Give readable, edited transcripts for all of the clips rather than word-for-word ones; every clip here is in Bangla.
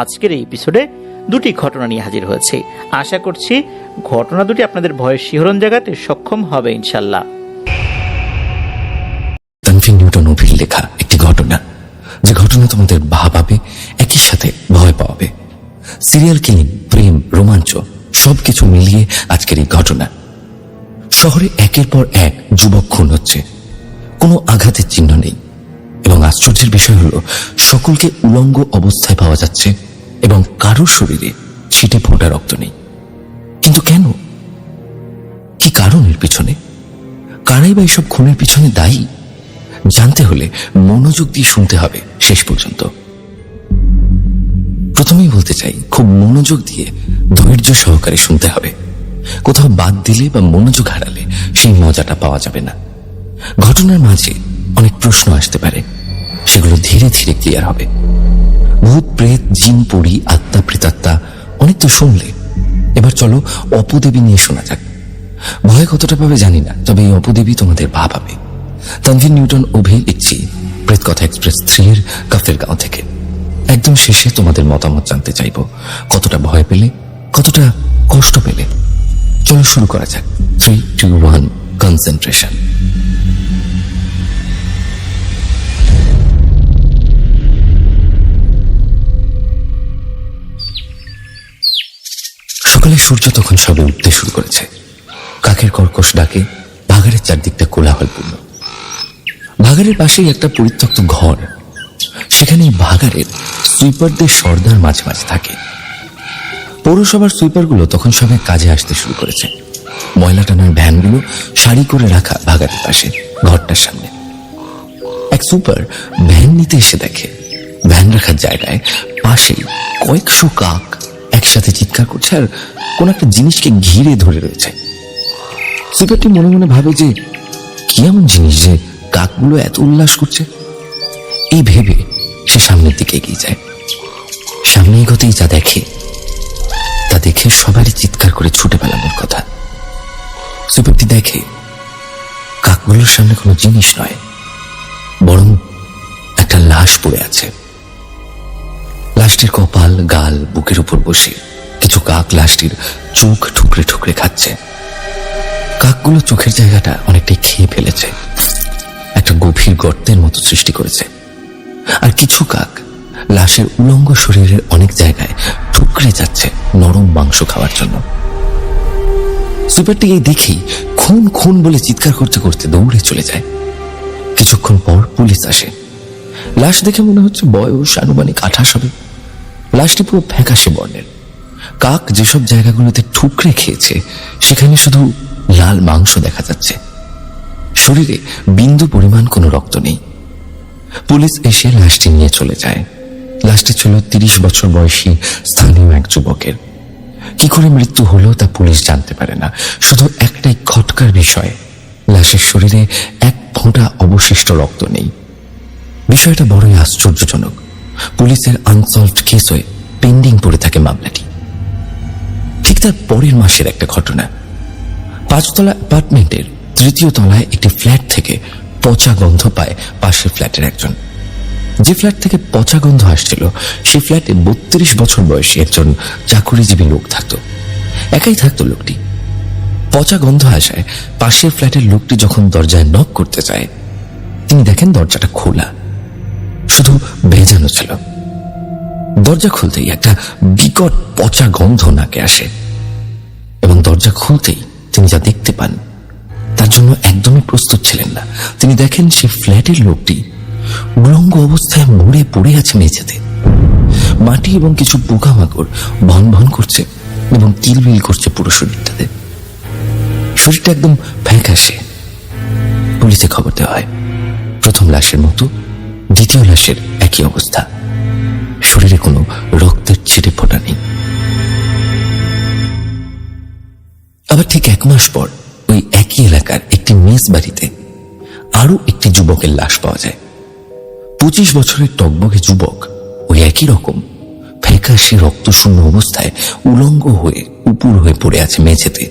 আজকের এই এপিসোডে দুটি ঘটনা নিয়ে হাজির হয়েছে। আশা করছি ঘটনা দুটি আপনাদের ভয়ের শিহরণ জাগাতে সক্ষম হবে ইনশাল্লাহ। তানভীর নিউটন অভির লেখা একটি ঘটনা, যে ঘটনা তোমাদের ভাবাবে, একই সাথে ভয় পাওয়াবে। সিরিয়াল কিলিং, প্রেম, রোমাঞ্চ সবকিছু মিলিয়ে আজকের এই ঘটনা। শহরে একের পর এক যুবক খুন হচ্ছে, কোনো আঘাতের চিহ্ন নেই, এবং আশ্চর্যের বিষয় হলো সকলকে উলঙ্গ অবস্থায় পাওয়া যাচ্ছে এবং কারোর শরীরে ছিটে ফোটা রক্ত নেই। কিন্তু কেন? কি কারণ এর পিছনে? কারাই বা এসব খুনের পিছনে দায়ী? জানতে হলে মনোযোগ দিয়ে শুনতে হবে শেষ পর্যন্ত। প্রথমেই বলতে চাই, খুব মনোযোগ দিয়ে ধৈর্য সহকারে শুনতে হবে। কোথাও বাদ দিলে বা মনোযোগ হারালে সেই মজাটা পাওয়া যাবে না। ঘটনার মাঝে অনেক প্রশ্ন আসতে পারে, সেগুলো ধীরে ধীরে ক্লিয়ার হবে। ভূত, প্রেত, জিন, পরি, আত্মা, প্রেতাত্মা অনেক তো শুনলে, এবার চলো অপদেবী নিয়ে শোনা যাক। ভয় কতটা পাবে জানি না, তবে এই অপদেবী তোমাদের ভাবাবে। তানভীর নিউটন অভি লিখছি প্রেতকথা এক্সপ্রেস 3 এর কাফের গাঁও থেকে। একদম শেষে তোমাদের মতামত জানতে চাইব, কতটা ভয় পেলে, কতটা কষ্ট পেলে। চলো শুরু করা যাক। 3, 2, 1, কনসেন্ট্রেশন। সকালে সূর্য তখন সবে উঠতে শুরু করেছে। কাকের কর্কশ ডাকে ভাগাড়ের চারদিকটা কোলাহলপূর্ণ। ভাগাড়ের পাশেই একটা পরিত্যক্ত ঘর, সেখানেই ভাগাড়ের সুইপারদের সর্দার মাঝে মাঝে থাকে। পৌরসভার সুইপারগুলো তখন সবে কাজে আসতে শুরু করেছে। ময়লা টানার ভ্যানগুলো সারি করে রাখা ভাগাড়ের পাশে ঘরটার সামনে। এক সুইপার ভ্যান নিতে এসে দেখে ভ্যান রাখার জায়গায় পাশেই কয়েকশো কাক একসাথে চিৎকার করছে আর কোন একটা জিনিসকে ঘিরে ধরে রয়েছে। সুইপারটি মনে মনে ভাবে যে কি এমন জিনিস যে কাকগুলো এত উল্লাস করছে। এই ভেবে সে সামনের দিকে এগিয়ে যায়। সামনে এগোতেই যা দেখে, তা দেখে সবারই চিৎকার করে ছুটে পালানোর কথা। সুইপারটি দেখে কাকগুলোর সামনে কোনো জিনিস নয়, বরং একটা লাশ পড়ে আছে। লাশটির কপাল, গাল, বুকের উপর বসে কিছু কাক লাশটির চোখ ঠুকরে ঠুকরে খাচ্ছে। কাকগুলো চোখের জায়গাটা অনেকটাই খেয়ে ফেলেছে, একটা গভীর গর্তের মতো সৃষ্টি করেছে। আর কিছু কাক লাশের উলঙ্গ শরীরের অনেক জায়গায় ঠুকরে যাচ্ছে নরম মাংস খাওয়ার জন্য। সুইপারটি এই দেখেই খুন খুন বলে চিৎকার করতে করতে দৌড়ে চলে যায়। কিছুক্ষণ পর পুলিশ আসে। লাশ দেখে মনে হচ্ছে বয়স আনুমানিক 28 হবে। লাশটি পুরো ফ্যাকাশে বর্ণের। কাক যেসব জায়গাগুলোতে ঠুকরে খেয়েছে সেখানে শুধু লাল মাংস দেখা যাচ্ছে। শরীরে বিন্দু পরিমাণ কোনো রক্ত নেই। পুলিশ এসে লাশটি নিয়ে চলে যায়। লাশটি ছিল 30 বছর বয়সী স্থানীয় এক যুবকের। কি করে মৃত্যু হলো তা পুলিশ জানতে পারে না। শুধু একটাই খটকার বিষয়, লাশের শরীরে এক ফোঁটা অবশিষ্ট রক্ত নেই। বিষয়টা বড়ই আশ্চর্যজনক। পুলিশের আনসলভড কেস হয়ে পেন্ডিং পড়ে থাকে মামলাটি। ঠিক তার পরের মাসের একটা ঘটনা। 5 তলা অ্যাপার্টমেন্টের 3য় তলায় একটি ফ্ল্যাট থেকে পচা গন্ধ পায় পাশের ফ্ল্যাটের একজন। যে ফ্ল্যাট থেকে পচা গন্ধ আসছিল সেই ফ্ল্যাটে 32 বছর বয়সী একজন চাকুরিজীবী লোক থাকত। একাই থাকতো লোকটি। পচা গন্ধ আসায় পাশের ফ্ল্যাটের লোকটি যখন দরজায় নক করতে যায়, তিনি দেখেন দরজাটা খোলা, শুধু ভেজানো ছিল। দরজা খুলতেই একটা বিকট পচা গন্ধ নাকে আসে, এবং দরজা খুলতেই তিনি যা দেখতে পান তার জন্য একদমই প্রস্তুত ছিলেন না। তিনি দেখেন সেই ফ্ল্যাটের লোকটি উলঙ্গ অবস্থায় মরে পড়ে আছে মেঝেতে। মাটি এবং কিছু পোকামাকড় ভন ভন করছে এবং কিলবিল করছে পুরো শরীরটাতে। শরীরটা একদম ফ্যাকাশে। পুলিশে খবর দেওয়া হয়। প্রথম লাশের মতো দ্বিতীয় লাশের একই অবস্থা, শরীরে কোনো রক্তের ছিটে ফোঁটা নেই। আবার ঠিক 1 মাস পর ওই একই এলাকার একটি মেস বাড়িতে আরো একটি যুবকের লাশ পাওয়া যায়। 25 বছরের টকবকে যুবক, ওই একই রকম ফ্যাকাশে রক্তশূন্য অবস্থায় উলঙ্গ হয়ে উপুর হয়ে পড়ে আছে মেঝেতে।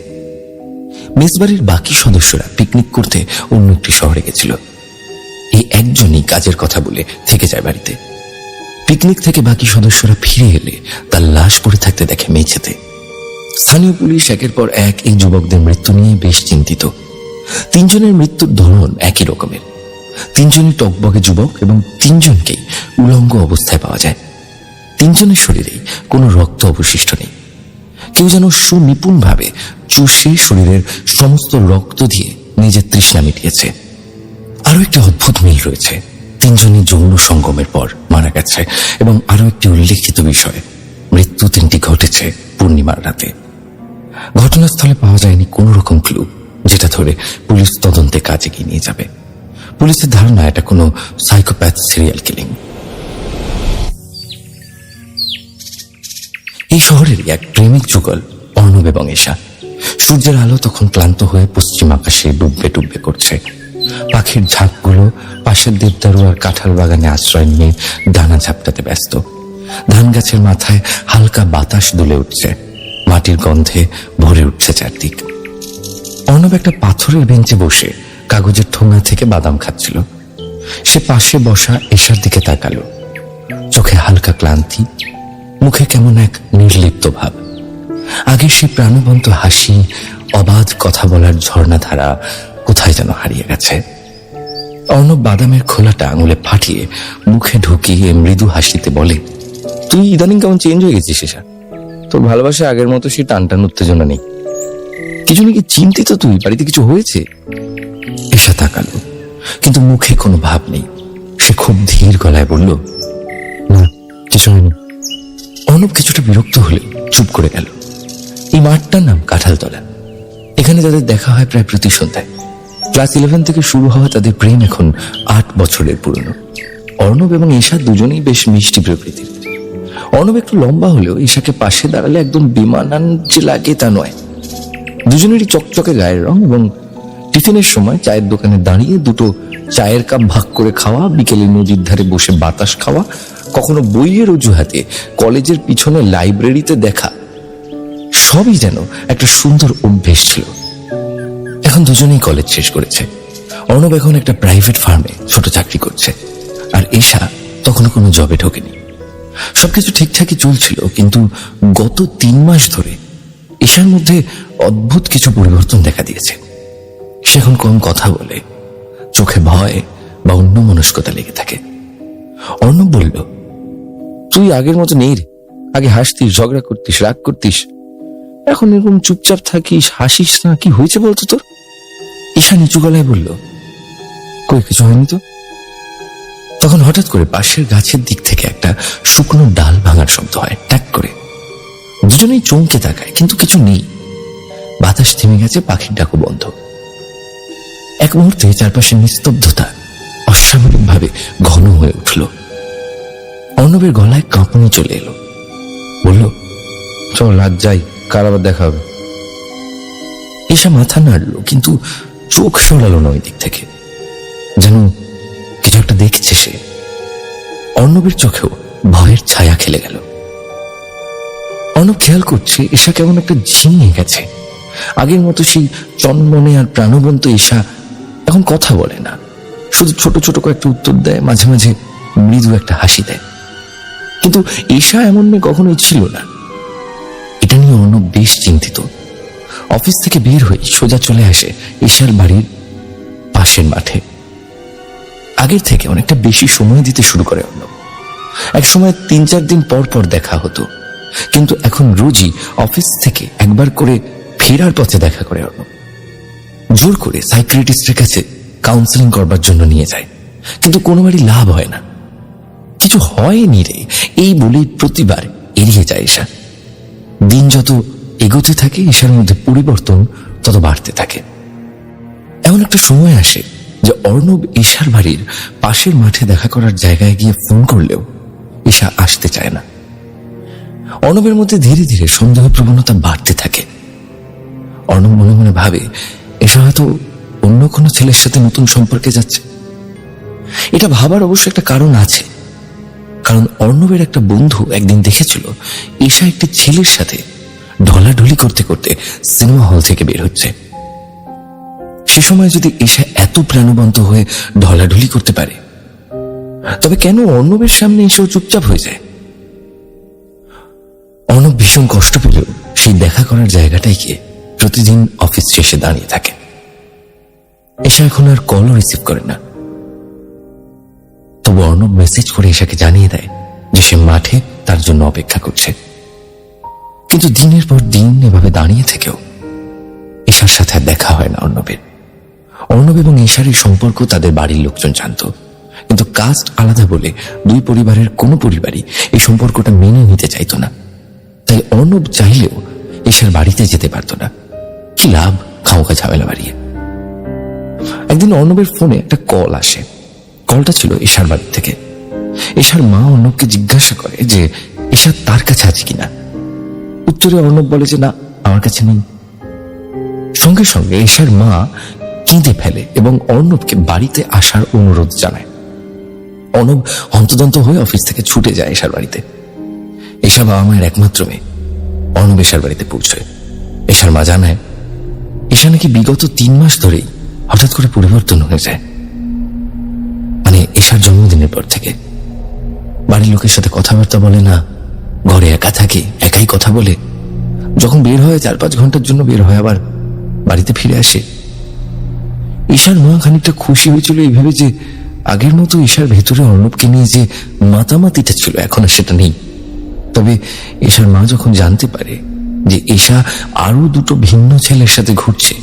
মেসবাড়ির বাকি সদস্যরা পিকনিক করতে অন্য একটি শহরে গেছিল। একজনই কাজের কথা বলে থেকে যায় বাড়িতে। পিকনিক থেকে বাকি সদস্যরা ফিরে এলে তার লাশ পড়ে থাকতে দেখে মেঝেতে। স্থানীয় পুলিশ একের পর এক এই যুবকদের মৃত্যু নিয়ে বেশ চিন্তিত। 3 জনের মৃত্যুর ধরন একই রকমের। 3 জনই টকবগে যুবক এবং 3 জনকেই উলঙ্গ অবস্থায় পাওয়া যায়। 3 জনের শরীরেই কোনো রক্ত অবশিষ্ট নেই। কেউ যেন সুনিপুণভাবে চুষে শরীরের সমস্ত রক্ত দিয়ে নিজের তৃষ্ণা মিটিয়েছে। আরো একটি অদ্ভুত মিল রয়েছে। 3 জনই যৌন সঙ্গমের পর মারা গেছে এবং আরো একটি উল্লেখিত বিষয়, মৃত্যু 3টি ঘটেছে পূর্ণিমার রাতে। ঘটনাস্থলে পাওয়া যায়নি কোনো রকম ক্লু যেটা ধরে পুলিশ তদন্তে কাজ এগিয়ে নিয়ে যাবে। পুলিশের ধারণা এটা কোনো সাইকোপ্যাথ সিরিয়াল কিলিং। এই শহরেরই এক প্রেমিক যুগল অর্ণব এবং ঈশা। সূর্যের আলো তখন ক্লান্ত হয়ে পশ্চিম আকাশে ডুববে ডুববে করছে। পাখির ঝাঁকগুলো পাশের দেবদারু আর কাঁঠাল বাগানে আশ্রয় নিয়ে ডানা ঝাপটাতে ব্যস্ত। ধান গাছের মাথায় হালকা বাতাস দুলে উঠছে, মাটির গন্ধে ভরে উঠছে চারদিক। অর্ণব একটা পাথরের বেঞ্চে বসে কাগজের ঠোঙা থেকে বাদাম খাচ্ছিল। সে পাশে বসা ঈশার দিকে তাকালো, চোখে হালকা ক্লান্তি, মুখে কেমন এক নির্লিপ্ত ভাব। আগের সেই প্রাণবন্ত হাসি, অবাধ কথা বলার ঝর্ণাধারা কোথায় যেন হারিয়ে গেছে। অর্ণব বাদামের খোলাটা আঙুলে ফাটিয়ে মুখে ঢুকিয়ে মৃদু হাসিতে বলে, তুই ইদানিং কেমন চেঞ্জ হয়ে গেছিস ঈশা? তোর ভালোবাসা আগের মতো সেই টানটান উত্তেজনা নেই। কিছু নাকি চিন্তিত তুই? বাড়িতে কিছু হয়েছে? ঈশা তাকালো, কিন্তু মুখে কোনো ভাব নেই। সে খুব ধীর গলায় বলল, না কিছু হয়নি। অর্ণব কিছুটা বিরক্ত হলে চুপ করে গেল। এই মাঠটার নাম কাঁঠালতলা। এখানে তাদের দেখা হয় প্রায় প্রতি সন্ধ্যায়। ক্লাস 11 থেকে শুরু হওয়া তাদের প্রেম এখন 8 বছরের পুরনো। অর্ণব এবং ঈশা দুজনেই বেশ মিষ্টি প্রকৃতির। অর্ণব একটু লম্বা হলেও ঈশাকে পাশে দাঁড়ালে একদম বেমানান যে লাগে তা নয়। দুজনেরই চকচকে গায়ের রং এবং টিফিনের সময় চায়ের দোকানে দাঁড়িয়ে দুটো চায়ের কাপ ভাগ করে খাওয়া, বিকেলে নদীর ধারে বসে বাতাস খাওয়া, কখনো বইয়ের অজুহাতে কলেজের পিছনে লাইব্রেরিতে দেখা, সবই যেন একটা সুন্দর অভ্যেস ছিল। এখন দুজনেই কলেজ শেষ করেছে। অর্ণব এখন একটা প্রাইভেট ফার্মে ছোট চাকরি করছে, আর ঈশা তখনও কোনো জবে ঢোকেনি। সবকিছু ঠিকঠাকই চলছিল, কিন্তু গত 3 মাস ধরে ঈশার মধ্যে অদ্ভুত কিছু পরিবর্তন দেখা দিয়েছে। সে এখন কম কথা বলে, চোখে ভয় বা অন্যমনস্কতা লেগে থাকে। অর্ণব বলল, তুই আগের মতো নেই রে। আগে হাসতিস, ঝগড়া করতিস, রাগ করতিস, এখন এরকম চুপচাপ থাকিস, হাসিস না। কি হয়েছে বলতো তোর? ঈশা নিচু গলায় বলল, কই কিছু হয়নি তো। তখন হঠাৎ করে পাশের গাছের দিক থেকে একটা শুকনো ডাল ভাঙার শব্দ হয়, ট্যাক করে। দুজনেই চমকে তাকায়, কিন্তু কিছু নেই। বাতাস থেমে গেছে, পাখির ডাকও বন্ধ। এক মুহূর্তে চারপাশে নিস্তব্ধতা অস্বাভাবিক ভাবে ঘন হয়ে উঠল। অর্ণবের গলায় কাঁপুনি চলে এলো। বলল, চল আজ যাই, কাল আবার দেখা হবে। ঈশা মাথা নাড়ল, কিন্তু চোখ সরালো না ওই দিক থেকে, যেন কিছু একটা দেখছে সে। অর্ণবের চোখেও ভয়ের ছায়া খেলে গেল। অর্ণব খেয়াল করছে ঈশা কেমন একটা ঝিমিয়ে গেছে। আগের মতো সেই চনমনে আর প্রাণবন্ত ঈশা এখন কথা বলে না, শুধু ছোট ছোট কয়েকটা উত্তর দেয়, মাঝে মাঝে মৃদু একটা হাসি দেয়। কিন্তু ঈশা এমন মেয়ে কখনোই ছিল না। এটা নিয়ে অর্ণব বেশ চিন্তিত। অফিস থেকে বের হয়ে সোজা চলে আসে ঈশার বাড়ির পাশের মাঠে। আগের থেকে অনেকটা বেশি সময় দিতে শুরু করে অর্ণব। এক সময় 3-4 দিন পর পর দেখা হতো, কিন্তু এখন রোজই অফিস থেকে একবার করে ফেরার পথে দেখা করে অর্ণব। জোর করে সাইকিয়াট্রিস্টের কাছে কাউন্সেলিং করবার জন্য নিয়ে যায়, কিন্তু কোনোবারই লাভ হয় না। কিছু হয়নি রে এই বলেই প্রতিবার এড়িয়ে যায় ঈশা। দিন যত এগোতে থাকে ঈশার মধ্যে পরিবর্তন তত বাড়তে থাকে। এমন একটা সময় আসে যে অর্ণব ঈশার বাড়ির পাশের মাঠে দেখা করার জায়গায় গিয়ে ফোন করলেও ঈশা আসতে চায় না। অর্ণবের মধ্যে ধীরে ধীরে সন্দেহ প্রবণতা বাড়তে থাকে। অর্ণব মনে মনে ভাবে, ঈশা হয়তো অন্য কোনো ছেলের সাথে নতুন সম্পর্কে যাচ্ছে। এটা ভাবার অবশ্য একটা কারণ আছে, কারণ অর্ণবের একটা বন্ধু একদিন দেখেছিল ঈশা একটি ছেলের সাথে ঢলাঢলি করতে করতে সিনেমা হল থেকে বের হচ্ছে। সে সময় যদি ঈশা এত প্রাণবন্ত হয়ে ঢলাঢলি করতে পারে, তবে কেন অর্ণবের সামনে এসেও চুপচাপ হয়ে যায়? অর্ণব ভীষণ কষ্ট পেলেও সেই দেখা করার জায়গাটায় গিয়ে প্রতিদিন অফিস শেষে দাঁড়িয়ে থাকে। এশা এখন আর কলও রিসিভ করে না। তবু অর্ণব মেসেজ করে এশাকে জানিয়ে দেয় যে সে মাঠে তার জন্য অপেক্ষা করছে। কিন্তু দিনের পর দিন এভাবে দাঁড়িয়ে থেকেও এশার সাথে আর দেখা হয় না অর্ণবের। অর্ণব এবং এশার এই সম্পর্ক তাদের বাড়ির লোকজন জানত, কিন্তু কাস্ট আলাদা বলে দুই পরিবারের কোনো পরিবারই এই সম্পর্কটা মেনে নিতে চাইত না। তাই অর্ণব চাইলেও এশার বাড়িতে যেতে পারত না। কি লাভ খাওয়া ঝামেলা বাড়িয়ে। একদিন অর্ণবের ফোনে একটা কল আসে। কলটা ছিল এশার বাড়ি থেকে। এশার মা অর্ণবকে জিজ্ঞাসা করে যে এশা তার কাছে আছে কিনা। উত্তরে অর্ণব বলে যে না, আমার কাছে নেই। সঙ্গে সঙ্গে এশার মা কেঁদে ফেলে এবং অর্ণবকে বাড়িতে আসার অনুরোধ জানায়। অর্ণব হন্তদন্ত হয়ে অফিস থেকে ছুটে যায় এশার বাড়িতে। এশা বাবা মায়ের একমাত্র মেয়ে। অর্ণব এশার বাড়িতে পৌঁছয়। এশার মা জানায় এশা নাকি বিগত 3 মাস ধরেই হঠাৎ করে পরিবর্তন হয়ে যায়। মানে এশার জন্মদিনের পর থেকে বাড়ির লোকের সাথে কথাবার্তা বলে না, ঘরে একা থাকে, একাই কথা বলে। যখন বের হয় 4-5 ঘন্টার জন্য বের হয়, আবার বাড়িতে ফিরে আসে। ঈশার মা খানিকটা খুশি হয়েছিল এই ভেবে যে আগের মতো ঈশার ভেতরে অর্ণবকে নিয়ে যে মাতামাতিটা ছিল এখন আর সেটা নেই। তবে ঈশার মা যখন জানতে পারে যে ঈশা আরো 2টো ভিন্ন ছেলের সাথে ঘুরছে,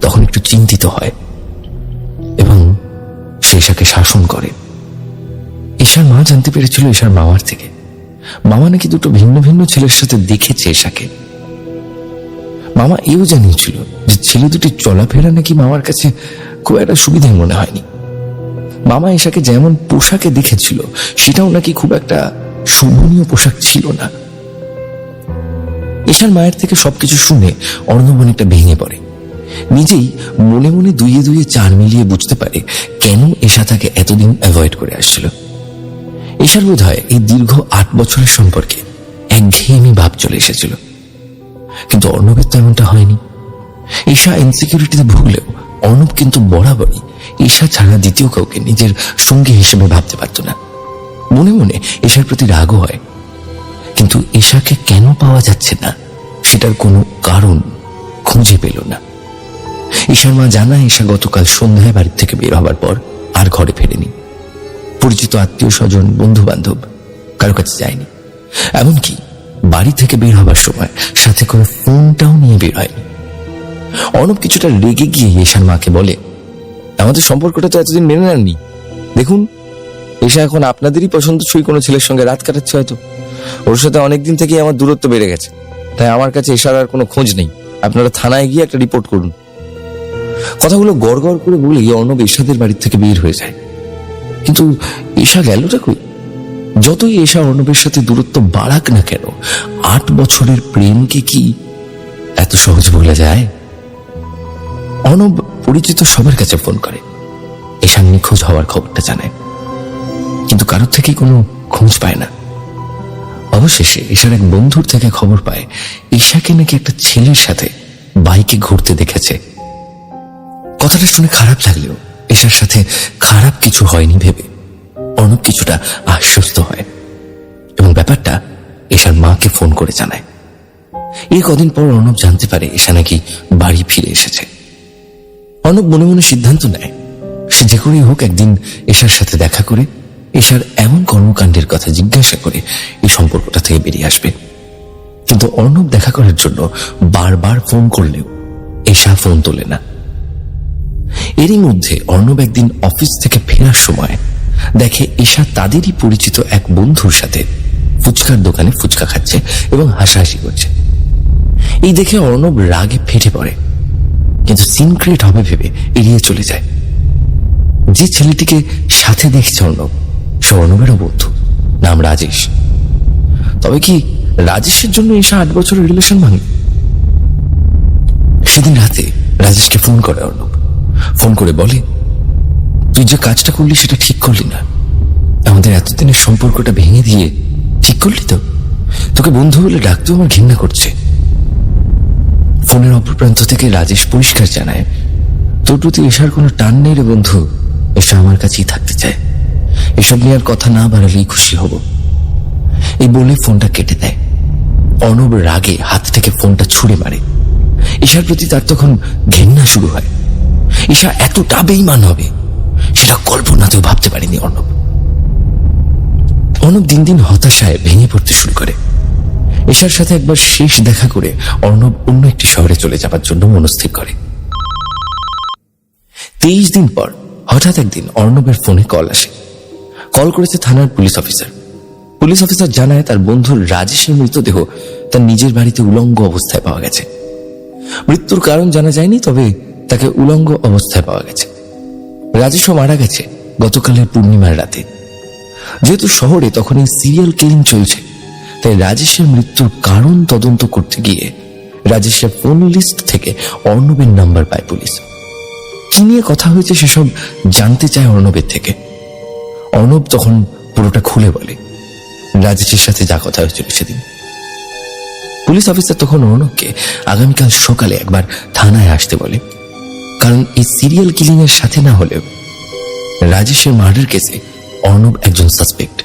তখন একটু চিন্তিত হয় এবং সে ঈশাকে শাসন করে। ঈশার মা জানতে পেরেছিল ঈশার মামার থেকে মামা নাকি 2টো ভিন্ন ভিন্ন ছেলের সাথে দেখেছে ঈশাকে। মামা এও জানিয়েছিল যে ছেলে দুটির চলাফেরা নাকি মামার কাছে খুব একটা সুবিধাই মনে হয়নি। মামা ঈশাকে যেমন পোশাকে দেখেছিল সেটাও নাকি খুব একটা শোভনীয় পোশাক ছিল না। ঈশার মায়ের থেকে সবকিছু শুনে অর্ণব অনেকটা ভেঙে পড়ে। নিজেই মনে মনে 2-2 4 মিলিয়ে বুঝতে পারে কেন ঈশা তাকে এতদিন অ্যাভয়েড করে আসছিল। ঈশার বোধ হয় এই দীর্ঘ 8 বছরের সম্পর্কে একঘেয়েমি ভাব চলে এসেছিল, কিন্তু অর্ণবের তো এমনটা হয়নি। ঈশা ইনসিকিউরিটিতে ভুগলেও অর্ণব কিন্তু বরাবরই ঈশা ছাড়া দ্বিতীয় কাউকে নিজের সঙ্গী হিসেবে ভাবতে পারত না। মনে মনে ঈশার প্রতি রাগও হয়, কিন্তু ঈশাকে কেন পাওয়া যাচ্ছে না সেটার কোনো কারণ খুঁজে পেল না। ঈশার মা জানায় ঈশা গতকাল সন্ধ্যায় বাড়ি থেকে বের হবার পর আর ঘরে ফেরেনি। পরিচিত আত্মীয় স্বজন, বন্ধু বান্ধব কারো কাছে যায়নি। এমনকি বাড়ি থেকে বের হবার সময় সাথে করে ফোনটাও নিয়ে বের হয়নি। অর্ণব কিছুটা রেগে গিয়ে ঈশার মাকে বলে, আমাদের সম্পর্কটা তো এতদিন মেনে নেননি। দেখুন, ঈশা এখন আপনাদেরই পছন্দসই কোনো ছেলের সঙ্গে রাত কাটাচ্ছে। হয়তো ওর সাথে অনেকদিন থেকেই আমার দূরত্ব বেড়ে গেছে, তাই আমার কাছে ঈশার আর কোনো খোঁজ নেই। আপনারা থানায় গিয়ে একটা রিপোর্ট করুন। কথাগুলো গড় গড় করে বলে অর্ণব ঈশাদের বাড়ি থেকে বের হয়ে যায়। কিন্তু ঈশা গেলটা কই? যতই ঈশা অর্ণবের সাথে দূরত্ব বাড়াক না কেন, 8 বছরের প্রেমকে কি এত সহজ ভোলা যায়? অর্ণব পরিচিত সবার কাছে ফোন করে, ঈশার নিখোঁজ হওয়ার খবরটা জানায়, কিন্তু কারোর থেকেই কোনো খোঁজ পায় না। অবশেষে ঈশার এক বন্ধুর থেকে খবর পায় ঈশাকে নাকি একটা ছেলের সাথে বাইকে ঘুরতে দেখেছে। কথাটা শুনে খারাপ লাগলেও ঈশার সাথে খারাপ কিছু হয়নি ভেবে অর্ণব কিছুটা আশ্বস্ত হয় এবং ব্যাপারটা ঈশার মাকে ফোন করে জানায়। এই কদিন পর অর্ণব জানতে পারে ঈশা নাকি বাড়ি ফিরে এসেছে। অর্ণব মনে মনে সিদ্ধান্ত নেয় সে যে করেই হোক একদিন ঈশার সাথে দেখা করে ঈশার এমন কর্মকাণ্ডের কথা জিজ্ঞাসা করে এই সম্পর্কটা থেকে বেরিয়ে আসবে। কিন্তু অর্ণব দেখা করার জন্য বারবার ফোন করলেও ঈশা ফোন তোলে না। এরই মধ্যে অর্ণব একদিন অফিস থেকে ফেরার সময় দেখে ঈশা তাদেরই পরিচিত এক বন্ধুর সাথে ফুচকার দোকানে ফুচকা খাচ্ছে এবং হাসাহাসি করছে। এই দেখে অর্ণব রাগে ফেটে পড়ে, কিন্তু সিন ক্রিয়েট হবে ভেবে এড়িয়ে চলে যায়। যে ছেলেটিকে সাথে দেখছে অর্ণব সে অর্ণবেরও বন্ধু, নাম রাজেশ। তবে কি রাজেশের জন্য ঈশা 8 বছরের রিলেশন ভাঙে? সেদিন রাতে রাজেশকে ফোন করে অর্ণব। ফোন করে বলে, তুই যে কাজটা করলি সেটা ঠিক করলি না। আমাদের এতদিনের সম্পর্কটা ভেঙে দিয়ে ঠিক করলি তো? তোকে বন্ধু বলে ডাকতেও আমার ঘৃণা করছে। ফোনের অপর প্রান্ত থেকে রাজেশ পরিষ্কার জানায়, তোর প্রতি ঈশার কোনো টান নেই রে বন্ধু, ঈশা আমার কাছেই থাকতে চায়। এসব নিয়ে আর কথা না বাড়ালেই খুশি হব। এই বলে ফোনটা কেটে দেয়। অর্ণব রাগে হাত থেকে ফোনটা ছুঁড়ে মারে। ঈশার প্রতি তার তখন ঘেন্না শুরু হয়। ঈশা এতটা বেঈমান হবে সেটা কল্পনাতেও ভাবতে পারেনি অর্ণব। অর্ণব দিন দিন হতাশায় ভেঙে পড়তে শুরু করে। ঈশার সাথে একবার শেষ দেখা করে অর্ণব অন্য একটি শহরে চলে যাবার জন্য মনস্থির করে। 23 দিন পর হঠাৎ একদিন অর্ণবের ফোনে কল আসে। কল করেছে থানার পুলিশ অফিসার। পুলিশ অফিসার জানায় তার বন্ধু রাজেশের মৃতদেহ তার নিজের বাড়িতে উলঙ্গ অবস্থায় পাওয়া গেছে। মৃত্যুর কারণ জানা যায়নি, তবে তাকে উলঙ্গ অবস্থায় পাওয়া গেছে। রাজেশও মারা গেছে গতকালের পূর্ণিমার রাতে। যেহেতু শহরে তখন এই সিরিয়াল কিলিং চলছে, তাই রাজেশের মৃত্যুর কারণ তদন্ত করতে গিয়ে রাজেশের ফোন লিস্ট থেকে অর্ণবের নাম্বার পায় পুলিশ। কি নিয়ে কথা হয়েছে সেসব জানতে চায় অর্ণবের থেকে। অর্ণব তখন পুরোটা খুলে বলে রাজেশের সাথে যা কথা হয়েছিল সেদিন। পুলিশ অফিসার তখন অর্ণবকে আগামীকাল সকালে একবার থানায় আসতে বলে, কারণ এই সিরিয়াল কিলিং এর সাথে না হলেও রাজেশের মার্ডার কেসে অর্ণব একজন সাসপেক্ট।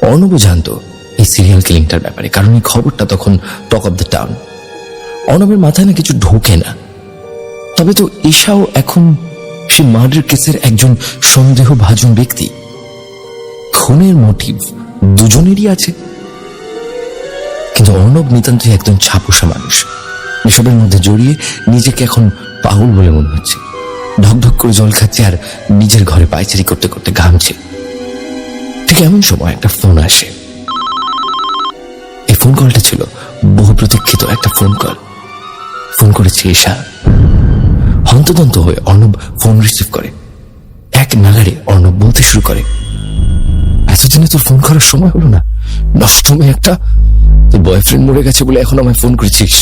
অর্ণবও জানতো এই সিরিয়াল কিলিংটার ব্যাপারে, কারণ এই খবরটা তখন টক অফ দ্য টাউন। অর্ণবের মাথায় না কিছু ঢোকে না। তবে তো ঈশাও এখন সে মার্ডার কেসের একজন সন্দেহভাজন ব্যক্তি। খুনের মোটিভ দুজনেরই আছে, কিন্তু অর্ণব নিতান্তই একজন ছাপোষা মানুষ। এসবের মধ্যে জড়িয়ে নিজেকে এখন পাগল বলে মনে হচ্ছে। ঢকঢক করে জল খাচ্ছে আর নিজের ঘরে পায়চারি করতে করতে ঘামছে। ঠিক এমন সময় একটা ফোন আসে। এই ফোন কলটা ছিল বহু প্রতীক্ষিত একটা ফোন কল। ফোন করেছে ঈশা। হন্তদন্ত হয়ে অর্ণব ফোন রিসিভ করে। এক নাগাড়ে অর্ণব বলতে শুরু করে, এতদিনে তোর ফোন করার সময় হলো না? নষ্ট মেয়ে একটা। তোর বয়ফ্রেন্ড মরে গেছে বলে এখন আমায় ফোন করেছিস,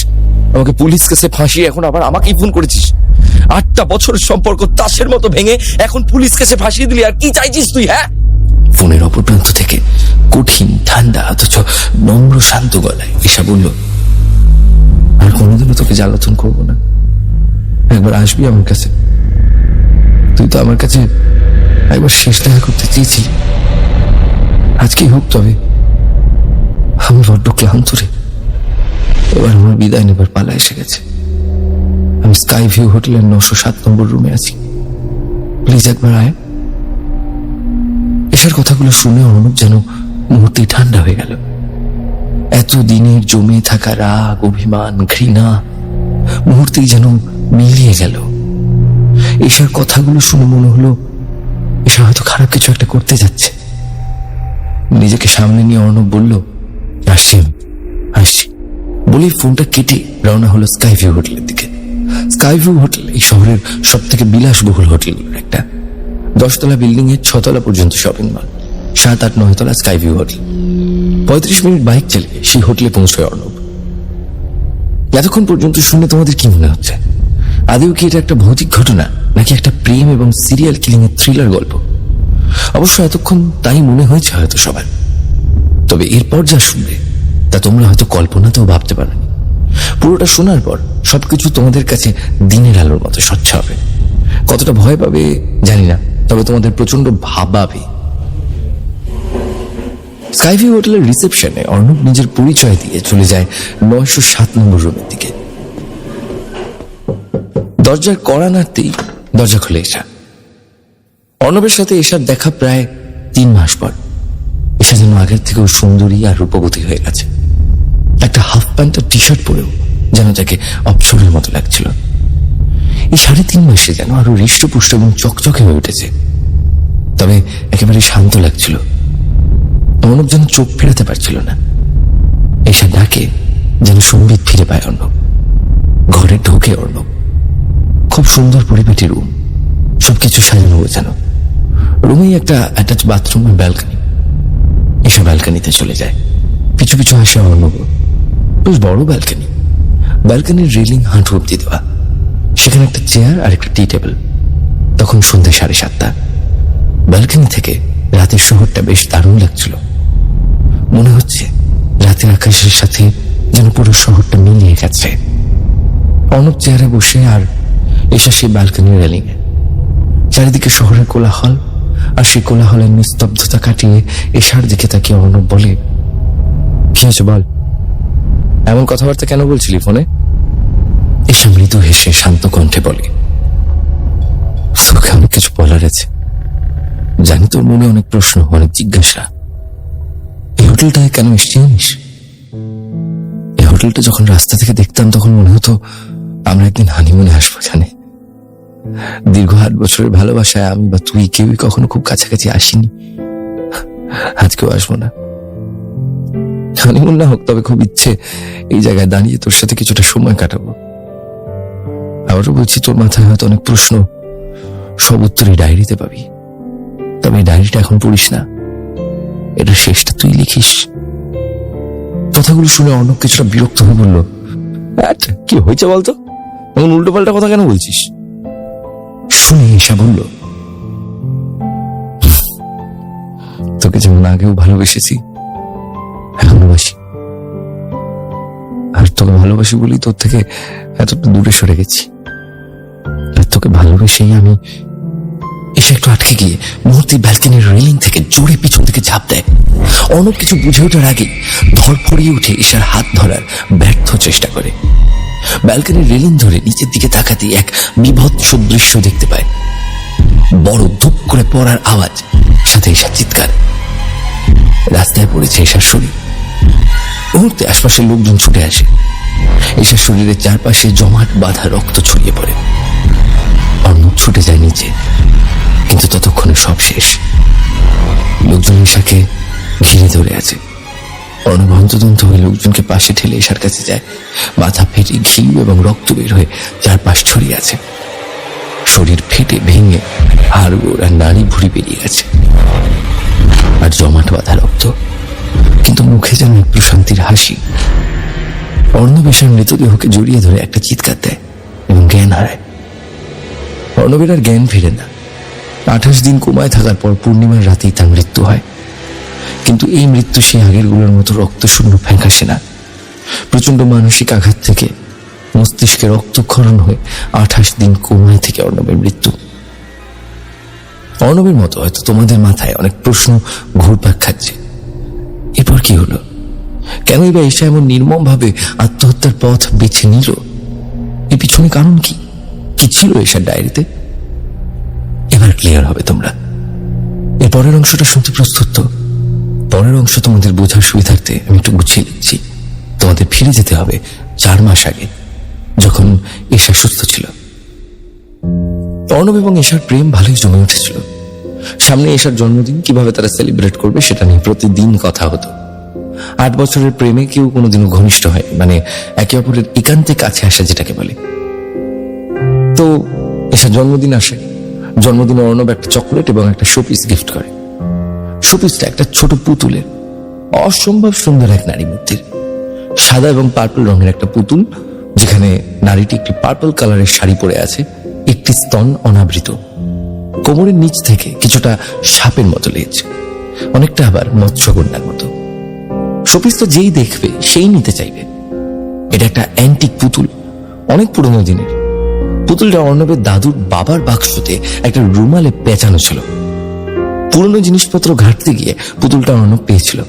আমাকে পুলিশ কেসে ফাঁসিয়ে এখন আবার আমাকেই ফোন করেছিস। 8টা বছরের সম্পর্ক তাসের মতো ভেঙে এখন পুলিশ কেসে ফাঁসিয়ে দিলি, আর কি চাইছিস তুই? হ্যাঁ? ফোনের অপর প্রান্ত থেকে কঠিন ঠান্ডা অথচ নম্র শান্ত গলায় ঈশা বলল, আর কোনোদিনও তোকে জ্বালাতন করবো না। একবার আসবি আমার কাছে। তুই তো আমার কাছে একবার শেষ দেখা করতে চেয়েছিলি। আজকেই হোক, তবে আমি বড্ড ক্লান্ত রে। এবার আমার বিদায় নেবার পালা এসে গেছে। আমি স্কাই ভিউ হোটেলের 907 নম্বর রুমে আছি। প্লিজ একবার আয়। এসব কথাগুলো শুনে অর্ণব যেন মুহূর্তেই ঠান্ডা হয়ে গেল। এত দিনের জমে থাকা রাগ, অভিমান, ঘৃণা মুহূর্তেই যেন মিলিয়ে গেল। এসব কথাগুলো শুনে মনে হলো এসব হয়তো খারাপ কিছু একটা করতে যাচ্ছে। নিজেকে সামনে নিয়ে অর্ণব বলল, আসছি বলেই ফোনটা কেটে রওনা হলো স্কাই ভিউ হোটেলের দিকে। স্কাই ভিউ হোটেল এই শহরের সব থেকে বিলাসবহুল হোটেলগুলোর একটা। 10 তলা বিল্ডিং এর 6 তলা পর্যন্ত শপিং মল, 7, 8, 9 তলা sky view hotel. 35 minute bike চালিয়ে সেই হোটেলে পৌঁছয় অর্ণব। এতক্ষণ পর্যন্ত শুনে তোমাদের কি মনে হচ্ছে? আদৌ কি এটা একটা ভৌতিক ঘটনা, নাকি একটা প্রেম এবং সিরিয়াল কিলিং এর থ্রিলার গল্প? অবশ্য এতক্ষণ তাই মনে হয়েছে হয়তো সবার। তবে এরপর যা শুনবে তা তোমরা হয়তো কল্পনাতেও ভাবতে পারোনি। পুরোটা শোনার পর সবকিছু তোমাদের কাছে দিনের আলোর মতো স্বচ্ছ হবে। কতটা ভয় পাবে জানি না, তবে তোমাদের প্রচন্ড ভাবাবে। স্কাইভিউ হোটেলের রিসেপশনে অর্ণব নিজের পরিচয় দিয়ে চলে যায় 907 নম্বর রুমের দিকে। দরজার কড়া নাড়তেই দরজা খুলে এসা। অর্ণবের সাথে এসার দেখা প্রায় 3 মাস পর। এসা যেন আগের থেকেও সুন্দরী আর রূপবতী হয়ে গেছে। একটা হাফ প্যান্ট আর টি শার্ট পরেও যেন তাকে অপসরের মতো লাগছিল। এই 3.5 মাসে যেন আরো হৃষ্টপুষ্ট এবং চকচকে হয়ে উঠেছে। তবে একেবারে শান্ত লাগছিল। অর্ণব যেন চোখ ফেরাতে পারছিল না। এসা ডাকে যেন সম্বিত ফিরে পায় অর্ণব। ঘরে ঢোকে অর্ণব। খুব সুন্দর পরিপাটি রুম, সবকিছু সাজানো গোছানো। রুমেই একটা অ্যাটাচ বাথরুম আর ব্যালকনি। এসব ব্যালকনিতে চলে যায়। পিছু পিছু আসে অর্ণব। বেশ বড় ব্যালকনি। ব্যালকনির রেলিং হাঁটু অব্দি দেওয়া। সেখানে একটা চেয়ার আর একটা টি টেবিল। তখন সন্ধ্যে 7:30। ব্যালকনি থেকে রাতের শহরটা বেশ দারুণ লাগছিল। মনে হচ্ছে রাতের আকাশের সাথে যেন পুরো শহরটা মিলিয়ে গেছে। অর্ণব চেয়ারে বসে আর এসা সেই ব্যালকনির রেলিংয়ে। চারিদিকে শহরের কোলাহল আর সেই কোলাহলের নিস্তব্ধতা কাটিয়ে এশার দিকে তাকিয়ে অর্ণব বলে, কি হয়েছে বল, এমন কথাবার্তা কেন বলছিলি ফোনে? এশা মৃদু হেসে শান্ত কণ্ঠে বলে, তোকে অনেক কিছু বলার আছে। জানি তোর মনে অনেক প্রশ্ন, অনেক জিজ্ঞাসা। এই হোটেলটায় কেন এসছি জানিস? এই হোটেলটা যখন রাস্তা থেকে দেখতাম তখন মনে হতো আমরা একদিন হানিমুনে আসবো এখানে। দীর্ঘ 8 বছরের ভালোবাসায় আমি বা তুই কেউই কখনো খুব কাছাকাছি আসিনি, আজকেও আসবো না। হানিমুন না হোক, তবে খুব ইচ্ছে এই জায়গায় দাঁড়িয়ে তোর সাথে কিছুটা সময় কাটাবো। আবারও বলছি, তোর মাথায় হয়তো অনেক প্রশ্ন, সব উত্তরই ডায়েরিতে পাবি। তবে এই ডায়েরিটা এখন পড়িস না, এটা শেষটা তুই লিখিস। কথাগুলো শুনে অর্ণব কিছুটা বিরক্ত হয়ে বলল, কি হয়েছে বলতো, এমন উল্টো পাল্টা কথা কেন বলছিস? শুনে এসা বলল, তোকে যেমন আগেও ভালোবেসেছি এখনো বাসি, আর তোকে ভালোবাসি বলি তোর থেকে এতটা দূরে সরে গেছি। আর তোকে ভালোবেসেই আমি এসে একটু আটকে গিয়ে মুহূর্তে ব্যালকনির রেলিং থেকে জোরে পিছন থেকে ঝাঁপ দেয়। অনেক কিছু বুঝে ওঠার আগে ধরফড়িয়ে উঠে এসার হাত ধরার ব্যর্থ চেষ্টা করে। ব্যালকনির রেলিং ধরে নিচের দিকে তাকাতেই এক বিভৎস দৃশ্য দেখতে পায়। বড় ধুপ করে পড়ার আওয়াজ, সাথে এসার চিৎকার। রাস্তায় পড়েছে এসার শরীর। মুহূর্তে আশপাশের লোকজন ছুটে আসে। এসার শরীরের চারপাশে জমাট বাঁধা রক্ত ছড়িয়ে পড়ে। অর্ণব ছুটে যায় নিচে, কিন্তু ততক্ষণে সব শেষ। লোকজন এসাকে ঘিরে ধরে আছে। অর্ণব হন্তদন্ত হয়ে লোকজনকে পাশে ঠেলে এসার কাছে যায়। মাথা ফেটে ঘি এবং রক্ত বের হয়ে চারপাশ ছড়িয়ে আছে। শরীর ফেটে ভেঙে হাড়গোড় আর নাড়ি ভুঁড়ি বেরিয়ে গেছে, আর জমাট বাঁধা রক্ত, কিন্তু মুখে যেন এক প্রশান্তির হাসি। অর্ণব এসার মৃতদেহকে জড়িয়ে ধরে একটা চিৎকার দেয় এবং জ্ঞান হারায়। অর্ণবের আর জ্ঞান ফিরে না। 28 দিন কোমায় থাকার পর পূর্ণিমার রাতেই তার মৃত্যু হয়। কিন্তু এই মৃত্যু সেই আগেরগুলোর মতো রক্তশূন্য ফ্যাকাশে না। প্রচন্ড মানসিক আঘাত থেকে মস্তিষ্কে রক্তক্ষরণ হয়ে 28 দিন কোমায় থেকে অর্ণবের মৃত্যু। অর্ণবের মতো হয়তো তোমাদের মাথায় অনেক প্রশ্ন ঘুরপাক খাচ্ছে। এরপর কি হলো? কেনই বা এসা এমন নির্মম ভাবে আত্মহত্যার পথ বেছে নিল? এর পিছনে কারণ কি? কি ছিল এসার ডায়েরিতে? এবার ক্লিয়ার হবে তোমরা। এর পরের অংশটা শুনতে প্রস্তুত তো? পরের অংশ তোমাদের বোঝার সুবিধার্থে আমি একটু গুছিয়ে দিচ্ছি। তোমাদের ফিরে যেতে হবে 4 মাস আগে, যখন এশা সুস্থ ছিল। অর্ণব এবং এশার প্রেম ভালোই জমে উঠেছিল। সামনে এশার জন্মদিন, কিভাবে তারা সেলিব্রেট করবে সেটা নিয়ে প্রতিদিন কথা হতো। 8 বছরের প্রেমে কেউ কোনোদিনও ঘনিষ্ঠ হয়, মানে একে অপরের একান্তে কাছে আসা যেটাকে বলে। তো এশার জন্মদিন আসে। জন্মদিনে অর্ণব একটা চকলেট এবং একটা শোপিস গিফট করে। শোপিসটা একটা ছোট পুতুলের, অসম্ভব সুন্দর এক নারী মূর্তির। সাদা এবং পার্পল রঙের একটা পুতুল, যেখানে নারীটি একটি পার্পল কালারের শাড়ি পরে আছে, একটি স্তন অনাবৃত, কোমরের নিচ থেকে কিছুটা সাপের মতো লেজ, অনেকটা আবার মৎস্যকন্যার মতো। শোপিস তো যেই দেখবে সেই নিতে চাইবে। এটা একটা অ্যান্টিক পুতুল, অনেক পুরনো দিনের। পুতুলটা অর্ণবের দাদুর বাবার বাক্সতে একটা রুমালে পেঁচানো ছিল। পুরনো জিনিসপত্র ঘাটতে গিয়ে পুতুলটা অর্ণব পেয়েছিল।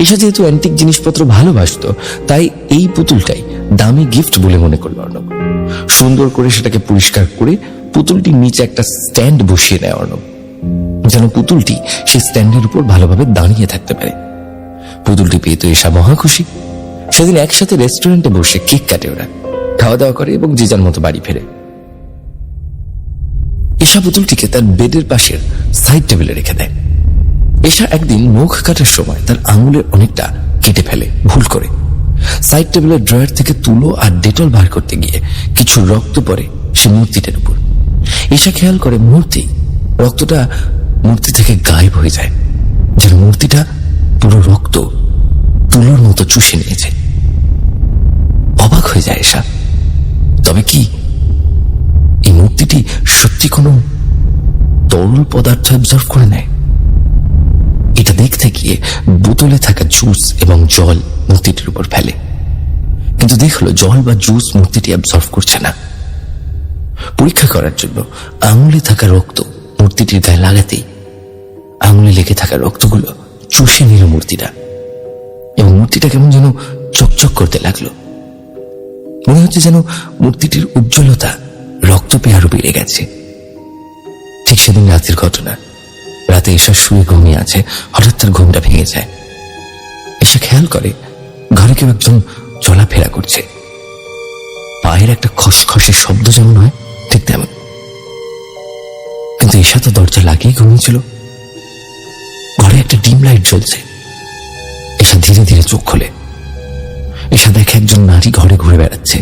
এসা যেহেতু অ্যান্টিক জিনিসপত্র ভালোবাসত, তাই এই পুতুলটাই দামি গিফট বলে মনে করল অর্ণব। সুন্দর করে সেটাকে পরিষ্কার করে পুতুলটির নিচে একটা স্ট্যান্ড বসিয়ে নেয় অর্ণব, যেন পুতুলটি সেই স্ট্যান্ডের উপর ভালোভাবে দাঁড়িয়ে থাকতে পারে। পুতুলটি পেয়ে তো এসা মহা খুশি। সেদিন একসাথে রেস্টুরেন্টে বসে কেক কাটে, ওরা খাওয়া দাওয়া করে এবং যে যার মতো বাড়ি ফেরে। এশা পুতুলটিকে তার বেডের পাশের সাইড টেবিলে রেখে দেয়। এশা একদিন নখ কাটার সময় তার আঙুলের অনেকটা কেটে ফেলে ভুল করে। সাইড টেবিলের ড্রয়ার থেকে তুলো আর ডেটল বার করতে গিয়ে কিছু রক্ত পড়ে সে মূর্তিটার উপর। এশা খেয়াল করে মুহূর্তেই রক্তটা মূর্তি থেকে গায়েব হয়ে যায়, যেন মূর্তিটা পুরো রক্ত তুলোর মতো চুষে নিয়েছে। অবাক হয়ে যায় এশা। তবে কি এই মূর্তিটি সত্যি কোনো তরল পদার্থ অ্যাবজর্ভ করে নেয়? এটা দেখতে গিয়ে বোতলে থাকা জুস এবং জল মূর্তিটির উপর ফেলে, কিন্তু দেখলো জল বা জুস মূর্তিটি অ্যাবজর্ভ করছে না। পরীক্ষা করার জন্য আঙুলে থাকা রক্ত মূর্তিটির গায়ে লাগাতেই আঙুলে লেগে থাকা রক্তগুলো চুষে নিল মূর্তিটা, এবং মূর্তিটা কেমন যেন চকচক করতে লাগলো। মনে হচ্ছে যেন মূর্তিটির উজ্জ্বলতা রক্ত পেয়ে আরো বেড়ে গেছে। ঠিক সেদিন রাতের ঘটনা। রাতে এসা শুয়ে ঘুমিয়ে আছে, হঠাৎ তার ঘুমটা ভেঙে যায়। এসে খেয়াল করে ঘরে কেউ একজন চলাফেরা করছে। পায়ের একটা খসখসে শব্দ যেমন হয় ঠিক তেমন। কিন্তু এসা তো দরজা লাগিয়ে ঘুমিয়েছিল। ঘরে একটা ডিম লাইট জ্বলছে। এসা ধীরে ধীরে চোখ খোলে। এসা দেখে একজন নারী ঘরে ঘুরে বেড়াচ্ছে,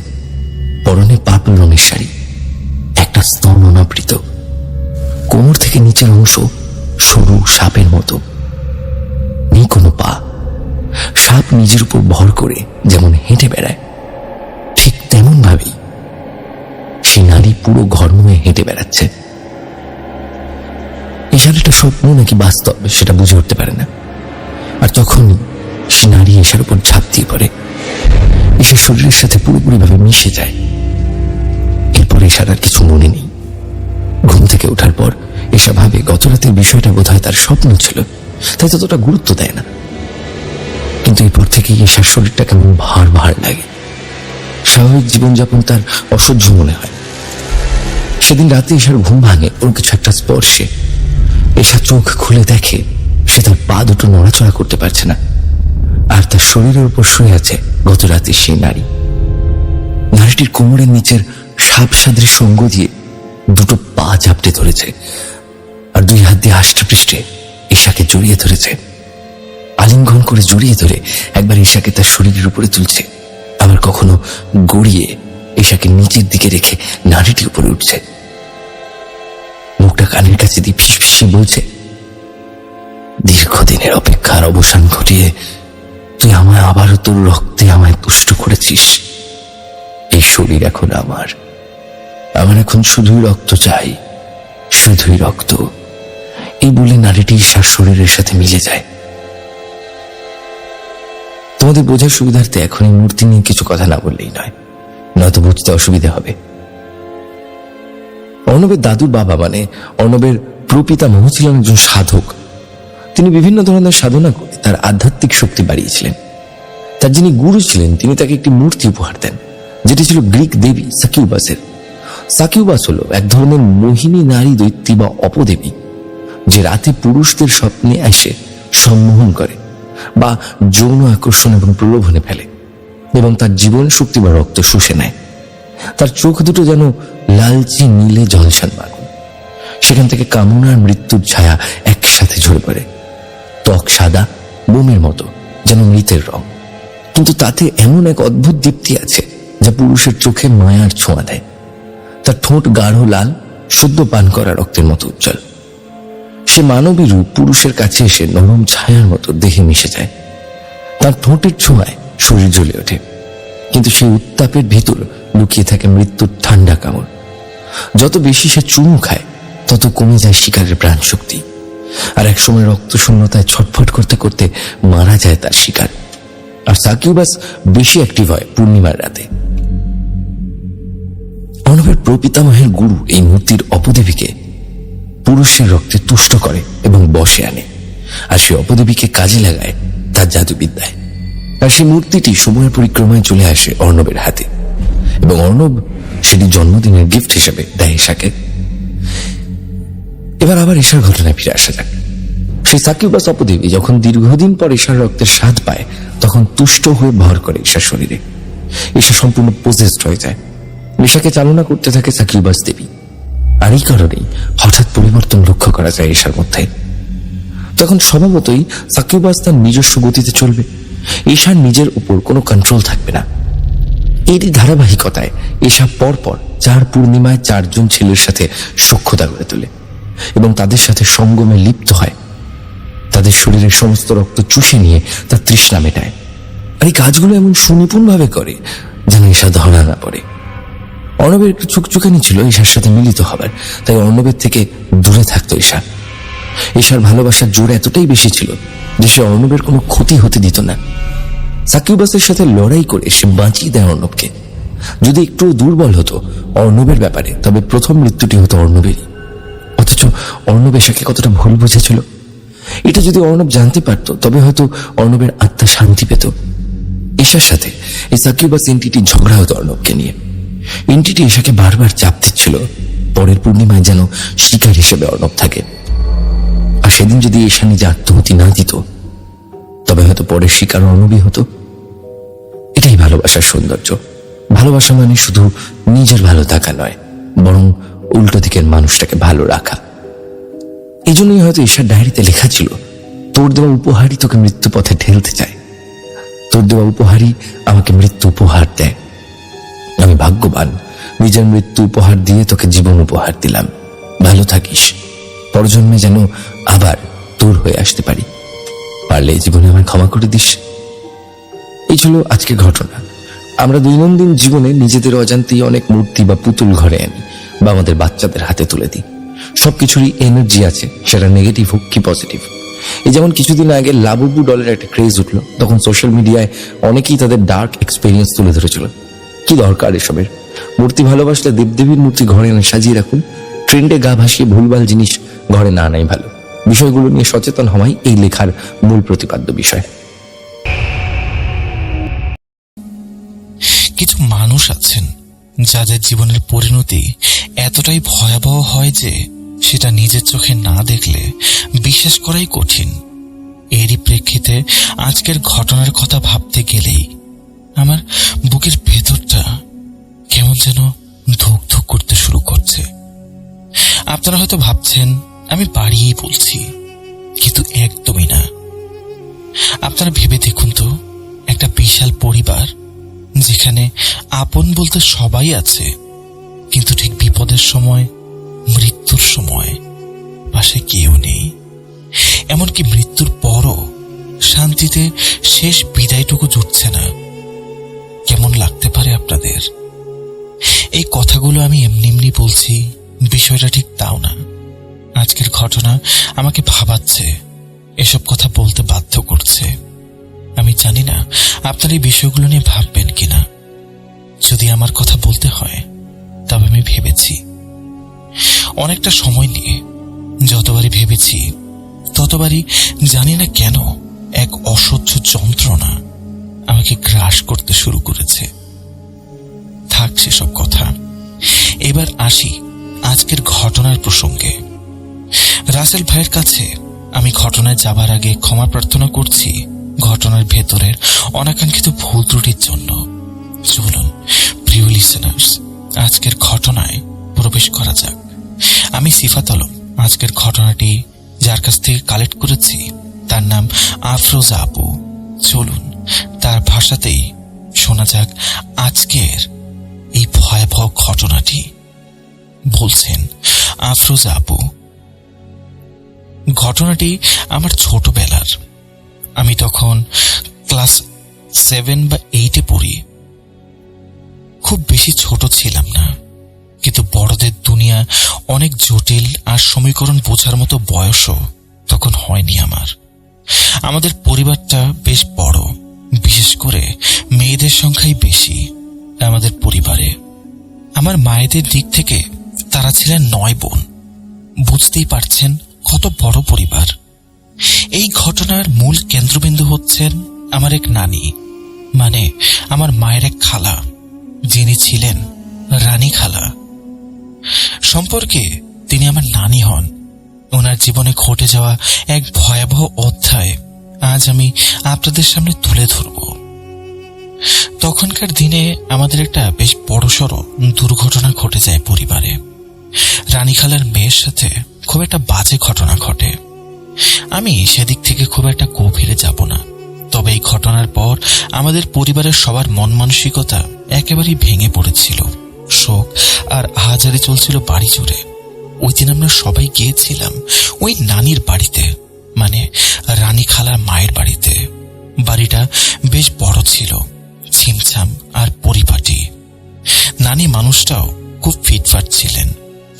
পরনে পার্পল রঙের শাড়ি, একটা স্তন অনাবৃত, কোমর থেকে নিচের অংশ সরু সাপের মতো, নেই কোনো পা। সাপ নিজের উপর ভর করে যেমন হেঁটে বেড়ায়, ঠিক তেমন ভাবেই সেই নারী পুরো ঘর নিয়ে হেঁটে বেড়াচ্ছে। এই শাড়িটা স্বপ্ন নাকি বাস্তব সেটা বুঝে উঠতে পারে না। আর তখনই সে নারী এশার উপর ঝাঁপ দিয়ে পড়ে, এশার শরীরের সাথে পুরোপুরি ভাবে মিশে যায়। এরপর এশার আর কিছু মনে নেই। ঘুম থেকে ওঠার পর এশা ভাবে গত রাতের বিষয়টা বোধহয় তার স্বপ্ন ছিল, তাই ততটা গুরুত্ব দেয় না। কিন্তু এরপর থেকে এশার শরীরটা কেমন ভার ভার লাগে। স্বাভাবিক জীবনযাপন তার অসহ্য মনে হয়। সেদিন রাতে এশার ঘুম ভাঙে ওর কিছু একটা স্পর্শে। এশা চোখ খুলে দেখে সে তার পা দুটো নড়াচড়া করতে পারছে না, আর তার শরীরের উপর শুয়ে আছে গত রাতে সেই নারী। নারীটির কোমরের নিচের সাপ সাদৃশ্য অঙ্গ দিয়ে দুটো পা ঝাপটে ধরেছে, আর দুই হাত দিয়ে আষ্টেপৃষ্ঠে এশাকে জড়িয়ে ধরেছে। আলিঙ্গন করে জড়িয়ে ধরে একবার এশাকে তার শরীরের উপরে তুলছে, আবার কখনো গড়িয়ে এশাকে নিচের দিকে রেখে নারীটির উপরে উঠছে। মুখটা কানের কাছে দিয়ে ফিসফিসিয়ে বলছে, দীর্ঘদিনের অপেক্ষার অবসান ঘটিয়ে তুই আমায় আবারও তোর রক্তে আমায় তুষ্ট করেছিস। এই শরীর এখন আমার এখন শুধুই রক্ত চাই, শুধুই রক্ত। এই বলে নারীটি ঈশার শরীরের সাথে মিলে যায়। তোমাদের বোঝার সুবিধার্থে এখন এই মূর্তি নিয়ে কিছু কথা না বললেই নয়, নয়তো বুঝতে অসুবিধা হবে। অর্ণবের দাদুর বাবা মানে অর্ণবের প্রপিতামহ ছিলেন একজন সাধক। তিনি বিভিন্ন ধরনের সাধনা করে তার আধ্যাত্মিক শক্তি বাড়িয়েছিলেন। তার যিনি গুরু ছিলেন তিনি তাকে একটি মূর্তি উপহার দেন, যেটি ছিল গ্রিক দেবী সাকিউবাসের। সাকিউবাস হল এক ধরনের মোহিনী নারী দৈত্যী বা অপদেবী, যে রাতে পুরুষদের স্বপ্নে এসে সম্মোহন করে বা যৌন আকর্ষণ এবং প্রলোভনে ফেলে, এবং তার জীবন শক্তি বা রক্ত শুষে নেয়। তার চোখ দুটো যেন লালচে নীলে ঝলসান আগুন। সেখান থেকে কামনা আর মৃত্যুর ছায়া একসাথে ঝরে পড়ে। ত্বক সাদা মোমের মতো, যেন মৃতের রং, কিন্তু তাতে এমন এক অদ্ভুত দীপ্তি আছে যা পুরুষের চোখে মায়ার ছোঁয়া দেয়। তার ঠোঁট গাঢ় লাল, সদ্য পান করা রক্তের মতো উজ্জ্বল। সে মানবী রূপ পুরুষের কাছে এসে নরম ছায়ার মতো দেহে মিশে যায়। তার ঠোঁটের ছোঁয়ায় শরীর জ্বলে ওঠে, কিন্তু সেই উত্তাপের ভিতর লুকিয়ে থাকে মৃত্যুর ঠান্ডা কামড়। যত বেশি সে চুমু খায় তত কমে যায় শিকারের প্রাণ শক্তি, আর একসময় রক্ত শূন্যতায় ছটফট করতে করতে মারা যায় তার শিকার। আর সাকিউবাস বেশি অ্যাক্টিভ হয় পূর্ণিমার রাতে। অর্ণবের প্রপিতামহের গুরু এই মূর্তির অপদেবীকে পুরুষের রক্তে তুষ্ট করে এবং বশে আনে, আর সে অপদেবীকে কাজে লাগায় তার জাদুবিদ্যায়। আর সেই মূর্তিটি সময়ের পরিক্রমায় চলে আসে অর্ণবের হাতে, এবং অর্ণব সেটি জন্মদিনের গিফট হিসেবে দেয় ঈশাকে। এবার আবার ঈশার ঘটনায় ফিরে আসা যাক। সেই সাকিউবাস অপদেবী যখন দীর্ঘদিন পর ঈশার রক্তের স্বাদ পায়, তখন তুষ্ট হয়ে ভর করে ঈশার শরীরে। ঈশা সম্পূর্ণ পোজেসড হয়ে যায়। ঈশাকে চালনা করতে থাকে সাকিউবাস দেবী, আর এই কারণেই হঠাৎ পরিবর্তন লক্ষ্য করা যায় ঈশার মধ্যে। তখন স্বভাবতই সাকিউবাস তার নিজস্ব গতিতে চলবে, ঈশার নিজের উপর কোনো কন্ট্রোল থাকবে না। এরই ধারাবাহিকতায় ঈশা পরপর 4 পূর্ণিমায় 4 জন ছেলের সাথে সখ্যতা গড়ে তোলে এবং তাদের সাথে সঙ্গমে লিপ্ত হয়। তাদের শরীরের সমস্ত রক্ত চুষে নিয়ে তার তৃষ্ণা মেটায়। আর এই কাজগুলো এমন সুনিপুণ ভাবে করে যেন ঈশা ধরা না পড়ে। অর্ণবের একটু চুকচুকানি ছিল ঈশার সাথে মিলিত হবার, তাই অর্ণবের থেকে দূরে থাকতো ঈশা। ঈশার ভালোবাসার জোর এতটাই বেশি ছিল যে সে অর্ণবের কোনো ক্ষতি হতে দিত না। সাকিউবাসের সাথে লড়াই করে সে বাঁচিয়ে দেয় অর্ণবকে। যদি একটু দুর্বল হতো অর্ণবের ব্যাপারে, তবে প্রথম মৃত্যুটি হতো অর্ণবেরই। অথচ অর্ণব ঈশাকে কতটা ভুল বুঝেছিল। এটা যদি অর্ণব জানতে পারত তবে হয়তো অর্ণবের আত্মা শান্তি পেত। ঈশার সাথে এই সাকিউবাস এন্টিটি ঝগড়া হতো অর্ণবকে নিয়ে। এন্টিটি ঈশাকে বারবার চাপ দিচ্ছিল পরের পূর্ণিমায় যেন শিকার হিসেবে অর্ণব থাকে। আর সেদিন যদি ঈশা নিজে আত্মহতি না দিত তবে হয়তো পরের শিকার অর্ণবই হতো। এটাই ভালোবাসার সৌন্দর্য। ভালোবাসা মানে শুধু নিজের ভালো থাকা নয়, বরং উল্টো দিকের মানুষটাকে ভালো রাখা। এই জন্যই হয়তো ঈশার ডায়েরিতে লেখা ছিল, তোর দেওয়া উপহারই তোকে মৃত্যু পথে ঠেলতে চায়, তোর দেওয়া উপহারই আমাকে মৃত্যু উপহার দেয়। আমি ভাগ্যবান, নিজের মৃত্যু উপহার দিয়ে তোকে জীবন উপহার দিলাম। ভালো থাকিস, পরজন্মে যেন আবার তোর হয়ে আসতে পারি। পারলে এই জীবনে আমায় ক্ষমা করে দিস। এই ছিল আজকের ঘটনা। আমরা দৈনন্দিন জীবনে নিজেদের অজান্তেই অনেক মূর্তি বা পুতুল ঘরে আনি বা আমাদের বাচ্চাদের হাতে তুলে দিই। সবকিছুরই এনার্জি আছে, সেটা নেগেটিভ হোক কি পজিটিভ। এই যেমন কিছুদিন আগে লাবুবু ডলের একটা ক্রেজ উঠলো, তখন সোশ্যাল মিডিয়ায় অনেকেই তাদের ডার্ক এক্সপেরিয়েন্স তুলে ধরেছিল। কি দরকার এসবের? মূর্তি ভালোবাসলে দেবদেবীর মূর্তি ঘরে এনে সাজিয়ে রাখুন। ট্রেন্ডে গা ভাসিয়ে ভুলভাল জিনিস ঘরে না আনাই ভালো। বিষয়গুলো নিয়ে সচেতন হওয়াই এই লেখার মূল প্রতিপাদ্য বিষয়। কিছু মানুষ আছেন যাদের জীবনের পরিণতি এতটাই ভয়াবহ হয় যে সেটা নিজের চোখে না দেখলে বিশ্বাস করাই কঠিন। এরই প্রেক্ষিতে আজকের ঘটনার কথা ভাবতে গেলেই আমার বুকের ভেতরটা কেমন যেন ধুক ধুক করতে শুরু করছে। আপনারা হয়তো ভাবছেন আমি বাড়িয়েই বলছি, কিন্তু একদমই না। আপনারা ভেবে দেখুন তো, একটা বিশাল পরিবার যেখানে আপন বলতে সবাই আছে, কিন্তু ঠিক বিপদের সময়, মৃত্যুর সময় পাশে কেউ নেই। এমনকি মৃত্যুর পরও শান্তিতে শেষ বিদায়টুকু জুটছে না। কেমন লাগতে পারে আপনাদের? এই কথাগুলো আমি এমনি এমনি বলছি, বিষয়টা ঠিক তাও না। আজকের ঘটনা আমাকে ভাবাচ্ছে, এসব কথা বলতে বাধ্য করছে। আমি জানি না আপনার এই বিষয়গুলো নিয়ে ভাববেন কিনা। যদি আমার কথা বলতে হয় তবে আমি ভেবেছি, অনেকটা সময় নিয়ে যতবারই ভেবেছি ততবারই জানি না কেন এক অসহ্য যন্ত্রণা আমাকে গ্রাস করতে শুরু করেছে। থাক সেসব কথা, এবার আসি আজকের ঘটনার প্রসঙ্গে। রাসেল ভাইয়ের কাছে আমি ঘটনায় যাবার আগে ক্ষমা প্রার্থনা করছি ঘটনার ভেতরের অনাকাঙ্ক্ষিত ভুল ত্রুটির জন্য। চলুন প্রিয় লিসেনার্স, আজকের ঘটনায় প্রবেশ করা যাক। আমি সিফাত আলম। আজকের ঘটনাটি যার কাছ থেকে কালেক্ট করেছি তার নাম আফরোজা আপু। চলুন তার ভাষাতেই শোনা যাক আজকের এই ভয়াবহ ঘটনাটি। বলছেন আফরোজা আপু। ঘটনাটি আমার ছোটবেলার। আমি তখন ক্লাস 7 বা 8-এ পড়ি। খুব বেশি ছোট ছিলাম না, কিন্তু বড়দের দুনিয়া অনেক জটিল আর সমীকরণ বোঝার মতো বয়সও তখন হয়নি আমার। আমাদের পরিবারটা বেশ বড়, বিশেষ করে মেয়েদের সংখ্যাই বেশি আমাদের পরিবারে। আমার মায়েদের দিক থেকে তারা ছিলেন 9 বোন। বুঝতেই পারছেন কত বড় পরিবার। এই ঘটনার মূল কেন্দ্রবিন্দু হচ্ছেন আমার এক নানি, মানে আমার মায়ের এক খালা, যিনি ছিলেন রানী খালা। সম্পর্কে তিনি আমার নানি হন। ওনার জীবনে ঘটে যাওয়া এক ভয়াবহ অধ্যায় আজ আমি আপনাদের সামনে তুলে ধরব। তখনকার দিনে আমাদের একটা বেশ বড়সড় দুর্ঘটনা ঘটে যায় পরিবারে। রানী খালার মেয়ের সাথে খুব একটা বাজে ঘটনা ঘটে। আমি সেদিক থেকে খুব একটা গভীরে যাব না, তবে এই ঘটনার পর আমাদের পরিবারের সবার মন মানসিকতা একেবারেই ভেঙে পড়েছিল। শোক আর আহাজারি চলছিল বাড়ি জুড়ে। ওই দিন আমরা সবাই গিয়েছিলাম ওই নানির বাড়িতে, মানে রানী খালার মায়ের বাড়িতে। বাড়িটা বেশ বড় ছিল, ছিমছাম আর পরিপাটি। নানি মানুষটাও খুব ফিটফাট ছিলেন।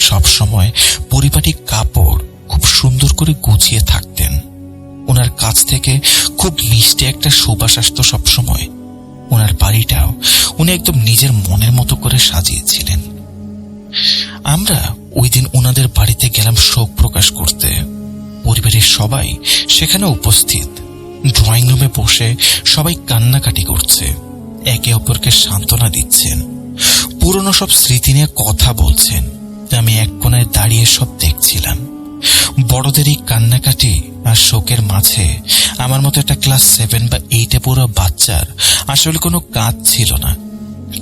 সব সময় পরিপাটি কাপড় খুব সুন্দর করে গুছিয়ে থাকতেন। ওনার কাছ থেকে খুব মিষ্টি একটা সুবাস আসতো সবসময়। ওনার বাড়িটাও উনি একদম নিজের মনের মতো করে সাজিয়েছিলেন। আমরা ওই দিন ওনাদের বাড়িতে গেলাম শোক প্রকাশ করতে। পরিবারের সবাই সেখানে উপস্থিত। ড্রয়িং রুমে বসে সবাই কান্নাকাটি করছে, একে অপরকে সান্ত্বনা দিচ্ছেন, পুরনো সব স্মৃতি নিয়ে কথা বলছেন। আমি এক কোণায় দাঁড়িয়ে সব দেখছিলাম। বড়দের এই কান্নাকাটি আর শোকের মাঝে আমার মতো একটা ক্লাস 7 বা 8-এ পড়া বাচ্চার আসলে কোনো কাজ ছিল না।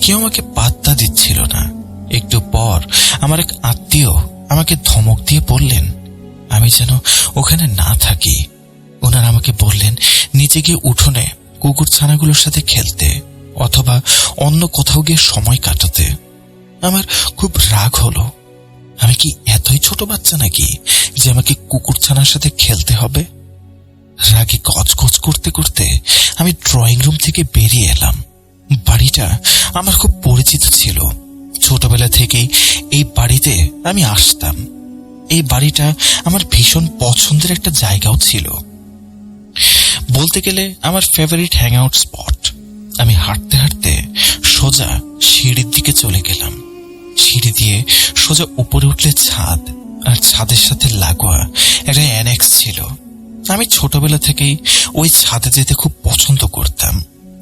কেউ আমাকে পাত্তা দিচ্ছিল না। একটু পর আমার এক আত্মীয় আমাকে ধমক দিয়ে বললেন আমি যেন ওখানে না থাকি। ওনারা আমাকে বললেন নিচে গিয়ে উঠোনে কুকুর ছানাগুলোর সাথে খেলতে অথবা অন্য কোথাও গিয়ে সময় কাটাতে। আমার খুব রাগ হলো। আমি কি এতই ছোট বাচ্চা নাকি যে আমাকে কুকুর ছানার সাথে খেলতে হবে? রাগে গজগজ করতে করতে আমি ড্রয়িং রুম থেকে বেরিয়ে এলাম। বাড়িটা আমার খুব পরিচিত ছিল। ছোটবেলা থেকেই এই বাড়িতে আমি আসতাম। এই বাড়িটা আমার ভীষণ পছন্দের একটা জায়গাও ছিল, বলতে গেলে আমার ফেভারিট হ্যাং আউট স্পট। আমি হাঁটতে হাঁটতে সোজা সিঁড়ির দিকে চলে গেলাম। সিঁড়ি দিয়ে সোজা উপরে উঠলে ছাদ, আর ছাদের সাথে লাগোয়া একটা অ্যানেক্স ছিল। আমি ছোটবেলা থেকেই ওই ছাদে যেতে খুব পছন্দ করতাম,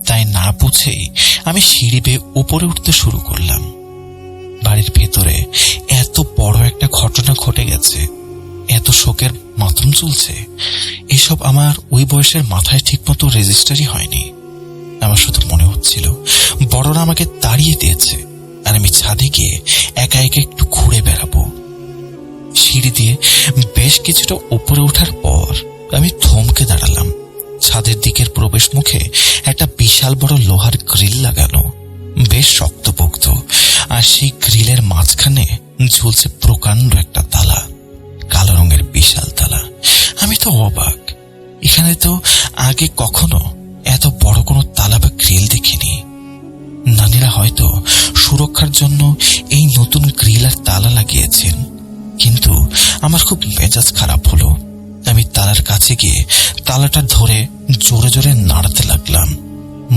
তাই না বুঝেই আমি সিঁড়ি বেয়ে উপরে উঠতে শুরু করলাম। বাড়ির ভেতরে এত বড় একটা ঘটনা ঘটে গেছে, এত শোকের মাতম চলছে, এসব আমার ওই বয়সের মাথায় ঠিকমতো রেজিস্টারই হয়নি। আমার শুধু মনে হচ্ছিল বড়রা আমাকে তাড়িয়ে দিয়েছে আর আমি ছাদে গিয়ে একা একা একটু ঘুরে বেড়াবো। সিঁড়ি দিয়ে বেশ কিছুটা উপরে ওঠার পর আমি থমকে দাঁড়ালাম। ছাদের দিকের প্রবেশ মুখে একটা বিশাল বড় লোহার গ্রিল লাগানো, বেশ শক্তপোক্ত, আর সেই গ্রিলের মাঝখানে ঝুলছে প্রকাণ্ড একটা তালা, কালো রঙের বিশাল তালা। আমি তো অবাক, এখানে তো আগে কখনো এত বড় কোনো তালা বা গ্রিল দেখিনি। নানীরা হয়তো সুরক্ষার জন্য এই নতুন গ্রিল আর তালা লাগিয়েছেন, কিন্তু আমার খুব মেজাজ খারাপ হলো। আমি তালার কাছে গিয়ে তালাটা ধরে জোরে জোরে নাড়াতে লাগলাম।